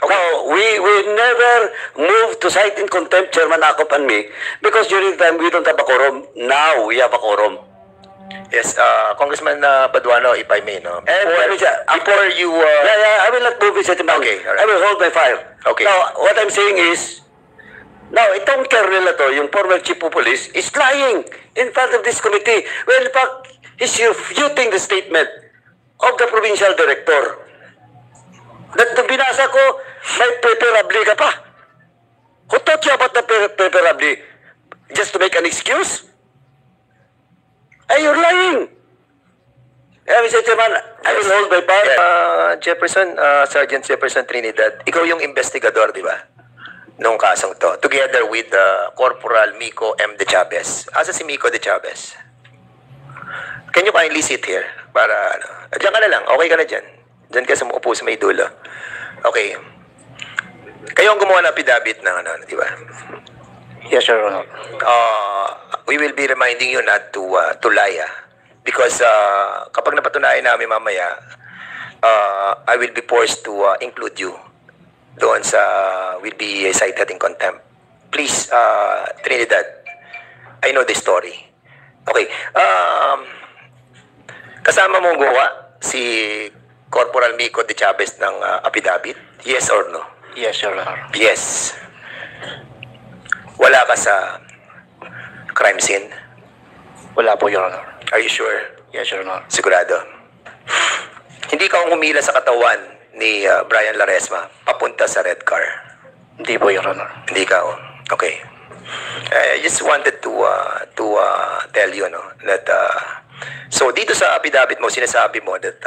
D: Okay. Now, we never move to cite in contempt, Chairman Akop and me, because during the time we don't have a quorum. Now we have a quorum.
B: Yes, Congressman Paduano, if I may, no?
D: Before you... I will not move, Mr. Chairman.
B: Okay, all right.
D: I will hold my fire.
B: Okay.
D: Now, what I'm saying is, now, itong colonel na to, yung former chief of police, is lying in front of this committee. Well, in fact, he's refuting the statement of the provincial director. Binasa ko, may preferably ka pa. Who taught you about the preferably? Just to make an excuse? Ay, you're lying. Mr. Chairman, I will hold my fire.
B: Jefferson, Sergeant Jefferson Trinidad, ikaw yung investigador, di ba? Nung kasong to, together with Corporal Miko M. De Chavez. Asa si Miko De Chavez? Can you kindly sit here? Para, diyan ka na lang. Okay ka na dyan. Diyan ka sa upo sa may dulo. Okay. Kayo ang gumawa ng affidavit ng di ba?
H: Yes, Your Honor.
B: We will be reminding you not to lie, because kapag napatunayan namin mamaya, I will be forced to include you doon sa will be cited in contempt. Please, Trinidad, I know the story. Okay. Kasama mo gumawa si Corporal Miko De Chavez ng affidavit? Yes or no?
H: Yes, Your Honor.
B: Yes. Wala ka sa crime scene?
H: Wala po, Your Honor.
B: Are you sure?
H: Yes, Your Honor.
B: Sigurado? Hindi ka humila sa katawan ni Brian Laresma papunta sa red car?
H: Hindi po, Your Honor.
B: Hindi ka, okay. I just wanted to tell you, no, that so dito sa affidavit mo, sinasabi mo that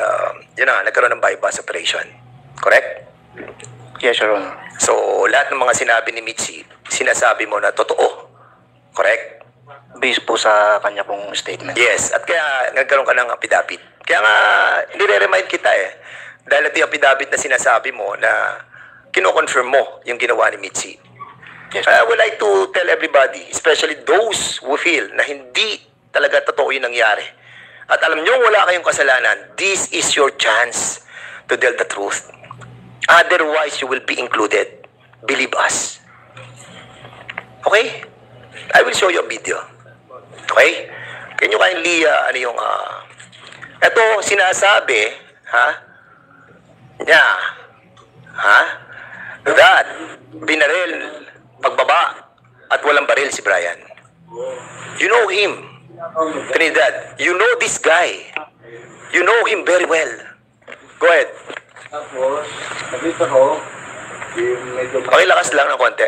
B: nagkaroon ng bypass operation. Correct?
H: Yes, Your Honor.
B: So, lahat ng mga sinabi ni Mitzi, sinasabi mo na totoo. Correct?
H: Based po sa kanya pong statement.
B: Yes, at kaya nagkaroon ka ng affidavit. Kaya nga, nire-remind kita dahil ito yung affidavit na sinasabi mo na kino-confirm mo yung ginawa ni Mitzi.
H: Yes,
B: I would like to tell everybody, especially those who feel na hindi talaga totoo yung nangyari. At alam nyo, wala kayong kasalanan. This is your chance to tell the truth. Otherwise, you will be included. Believe us. Okay? I will show you a video. Okay? Can you kindly, ito, sinasabi, that, binaril, pagbaba, at walang baril si Brian. You know him, Trinidad. You know this guy. You know him very well. Go ahead.
N: Tapos, nakita ko, medyo...
B: Okay, lakas lang ng konti.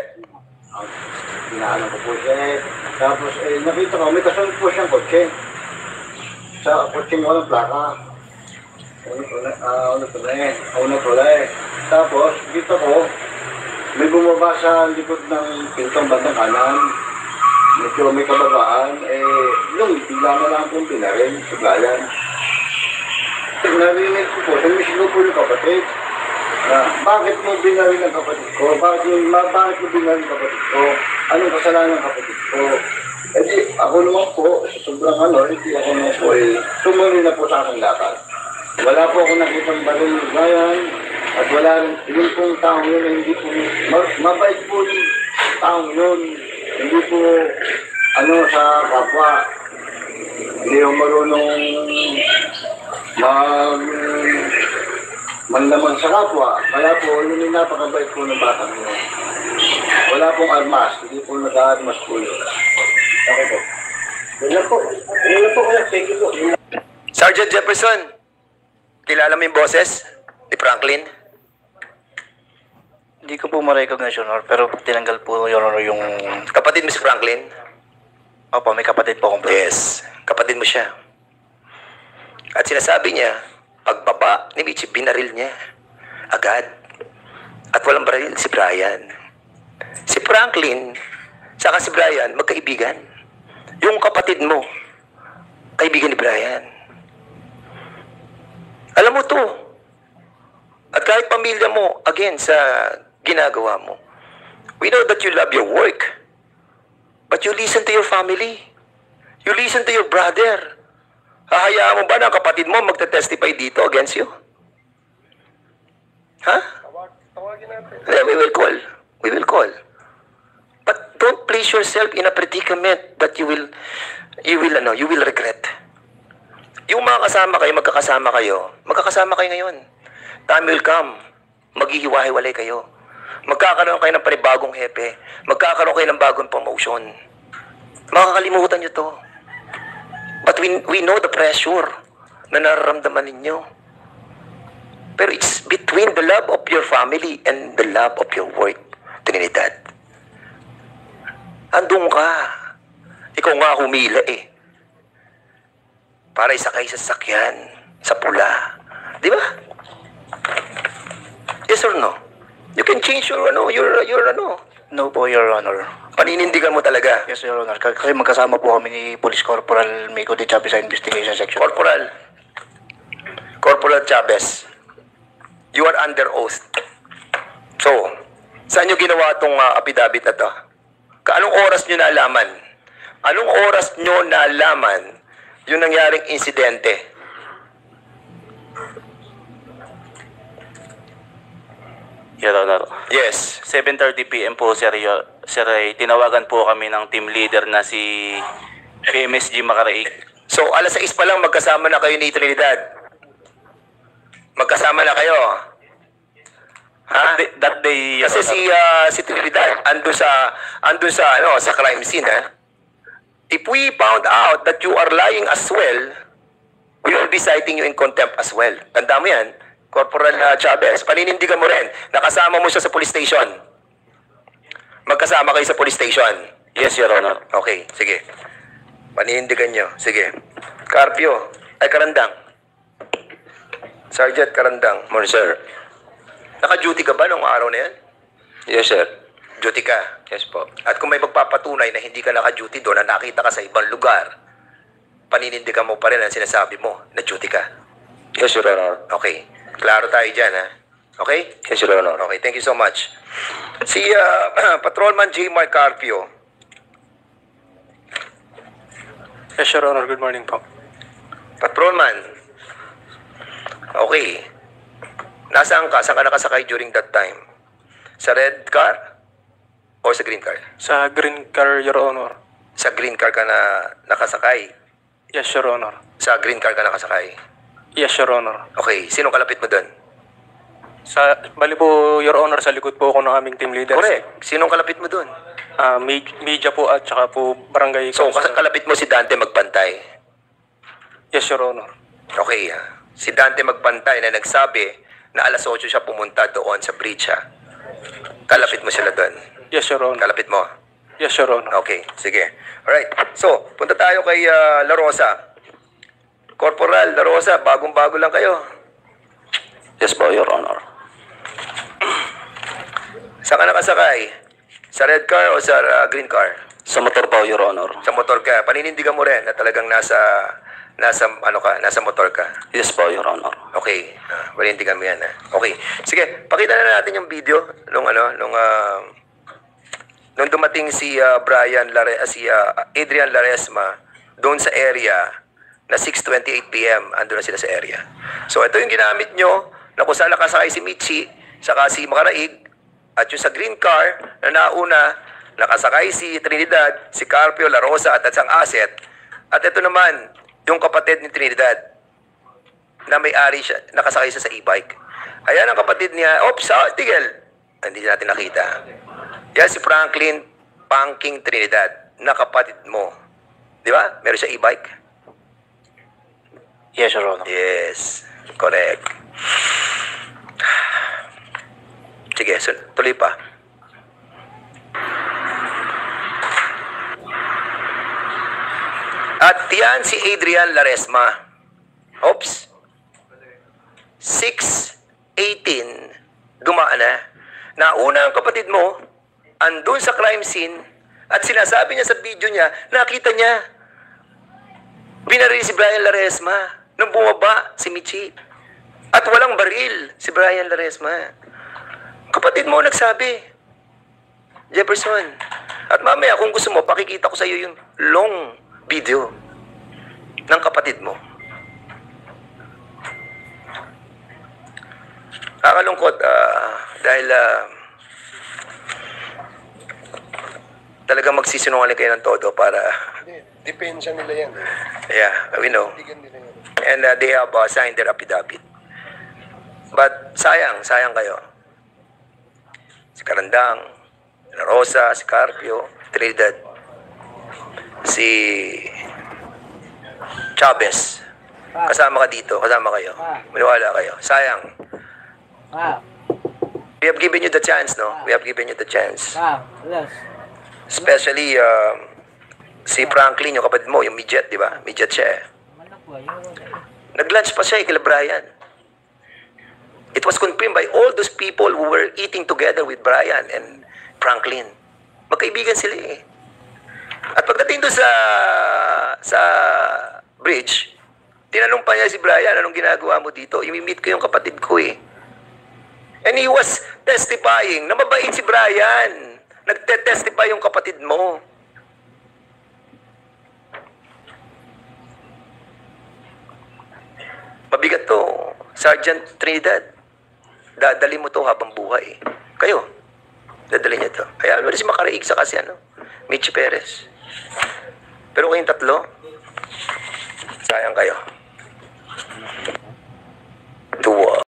N: Inaano ko po siya Tapos, nakita ko, may kasunod po siyang kotse. Sa kotseng walang plaka. Una tulay. Tapos, kita ko, may bumaba sa likod ng pintong bandang kanan. Medyo may kababaan. Yung bigla na lang kong pinaril, suglayan. Narinig ko po, sumisilo po yung kapatid. Bakit mo binaril ang kapatid ko? Bakit mo binaril ang kapatid ko? Anong kasalanan ng kapatid ko? Ako naman po, sobrang hindi ako naman po tumuloy na po sa aking lakad. Wala po ako nakitang baril ng gayan at wala rin, yung pong taong yun, hindi po, mabait po yung taong yun, hindi po, sa kapwa, hindi po marunong manlaman sa kapwa, kaya po, yun yung napakabait po ng batang yun. Wala pong armas, hindi po nag-armas po yun. Okay po. Wala po, kaya thank you po.
B: Sergeant Jefferson, kilala mo yung boses ni Franklin?
H: Hindi ko po ma-recognize, Your Honor, pero tinanggal po, Your Honor, yung...
B: Kapatid mo si Franklin?
H: Opo, may kapatid po akong...
B: Yes, kapatid mo siya. At sinasabi niya, pagbaba ni Michi, binaril niya. Agad. At walang baril si Brian. Si Franklin, saka si Brian, magkaibigan. Yung kapatid mo, kaibigan ni Brian. Alam mo to. At kahit pamilya mo, again, sa ginagawa mo, we know that you love your work. But you listen to your family. You listen to your brother. Hahayaan mo ba na kapatid mo magte-testify dito against you? Ha? Yeah, we will call. We will call. But don't place yourself in a predicament that you will regret. Yung mga kasama kayo, magkakasama kayo ngayon. Time will come. Maghihiwa-hiwalay kayo. Magkakaroon kayo ng panibagong hepe. Magkakaroon kayo ng bagong promotion. Makakalimutan nyo to. But we know the pressure na nararamdaman ninyo. Pero it's between the love of your family and the love of your work, Trinidad. Andun ka. Ikaw nga humila para isakay sa sasakyan, sa pula. Di ba? Yes or no? You can change your
H: No po, Your Honor.
B: Paninindigan mo talaga?
H: Yes, Your Honor. Kasi magkasama po kami ni Police Corporal Mico de Chavez sa Investigation Section.
B: Corporal Chavez, you are under oath. So, saan nyo ginawa itong affidavit na to? Anong oras nyo nalaman? Anong oras nyo nalaman yung nangyaring insidente?
C: Your Honor.
B: Yes.
C: 7:30 PM po, Sir. Sir, tinawagan po kami ng team leader na si PMSG Macaraig.
B: So, alas 6 pa lang magkasama na kayo ni Trinidad? Magkasama na kayo? Ha?
C: That day,
B: kasi si Trinidad andun sa crime scene, ha? If we found out that you are lying as well, we will be citing you in contempt as well. Tanda mo yan, Corporal Chavez. Paninindigan mo rin. Nakasama mo siya sa police station. Magkasama kayo sa police station.
C: Yes, Your Honor.
B: Okay, sige. Paninindigan nyo. Sige. Carpio. Karandang. Sergeant Karandang.
E: Morning, sir.
B: Naka-duty ka ba nung araw na yan?
E: Yes, sir.
B: Duty ka?
E: Yes po.
B: At kung may magpapatunay na hindi ka naka-duty doon, na nakita ka sa ibang lugar, paninindigan mo pa rin ang sinasabi mo na duty ka?
E: Yes, Your Honor.
B: Okay. Klaro tayo dyan, ha? Okay?
E: Yes, Your Honor.
B: Okay, thank you so much. Si Patrolman J. Mark Carpio.
O: Yes, Your Honor. Good morning po.
B: Patrolman. Okay. Nasaan ka? Saan ka nakasakay during that time? Sa red car? O sa green car?
O: Sa green car, Your Honor.
B: Sa green car ka na nakasakay?
O: Yes, Your Honor.
B: Sa green car ka nakasakay?
O: Yes, Your Honor.
B: Okay. Sino kalapit mo doon?
O: Bali po, Your Honor, sa likod po ako ng aming team leader.
B: Correct. Sinong kalapit mo doon?
O: Media po at saka po barangay.
B: So, kalapit mo si Dante Magpantay?
O: Yes, Your Honor.
B: Okay. Si Dante Magpantay na nagsabi na alas 8 siya pumunta doon sa bridge, ha? Kalapit mo sila doon?
O: Yes, Your Honor.
B: Kalapit mo?
O: Yes, Your Honor.
B: Okay, sige. Alright. So, punta tayo kay La Rosa. Corporal La Rosa, bagong-bago lang kayo.
C: Yes po, Your Honor.
B: Saan ka nakasakay? Sa red car o sa green car?
D: Sa motor po, Your Honor.
B: Sa motor ka. Paninindigan mo rin na talagang nasa motor ka.
D: Yes po, Your Honor.
B: Okay. Paninindigan mo yan. Okay. Sige, pakita na natin yung video nung dumating si Adrian Laresma doon sa area na 6:28 PM, ando na sila sa area. So ito yung ginamit nyo na kung saan nakasakay si Michi, saka si Makaraig, at yung sa green car na nauna, nakasakay si Trinidad, si Carpio, La Rosa at isang asset. At ito naman, yung kapatid ni Trinidad na may-ari siya, nakasakay siya sa e-bike. Ayan ang kapatid niya. Oops, tigil. Hindi natin nakita. Yan si Franklin Pangking Trinidad, na kapatid mo. Di ba? Meron siya e-bike?
H: Yes, Your Honor.
B: Yes. Correct. Sige, tuloy pa. At yan si Adrian Laresma. Oops. 6:18, dumaan na. Nauna ang kapatid mo, andun sa crime scene, at sinasabi niya sa video niya, nakita niya, binaril si Brian Laresma nung bumaba si Michi. At walang baril si Brian Laresma. Kapatid mo nagsabi, Jefferson. At mamaya kung gusto mo, pakikita ko sa iyo yung long video ng kapatid mo. Nakakalungkot dahil talagang magsisinungaling kayo ng todo para...
K: Depensa nila yan.
B: Yeah, we know. And they have signed their affidavit. But sayang kayo. Si Karandang, La Rosa, si Carpio, Trinidad, si Chavez. Kasama ka dito, kasama kayo. Maniwala kayo. Sayang. We have given you the chance, no? We have given you the chance. Especially si Franklin, yung kapatid mo, yung midget, di ba? Midget siya eh. Nag-lunch pa siya kay Brian. It was confirmed by all those people who were eating together with Brian and Franklin. Magkaibigan sila eh. At pagdating doon sa bridge, tinanong pa niya si Brian, anong ginagawa mo dito? Imi-meet ko yung kapatid ko eh. And he was testifying na mabait si Brian. Nagte-testify yung kapatid mo. Mabigat to, Sergeant Trinidad. Dadali mo to habang buhay. Kayo, dadali niya to. Kaya ano si Makaraig sa kasi Michi Perez. Pero kayong tatlo, sayang kayo. To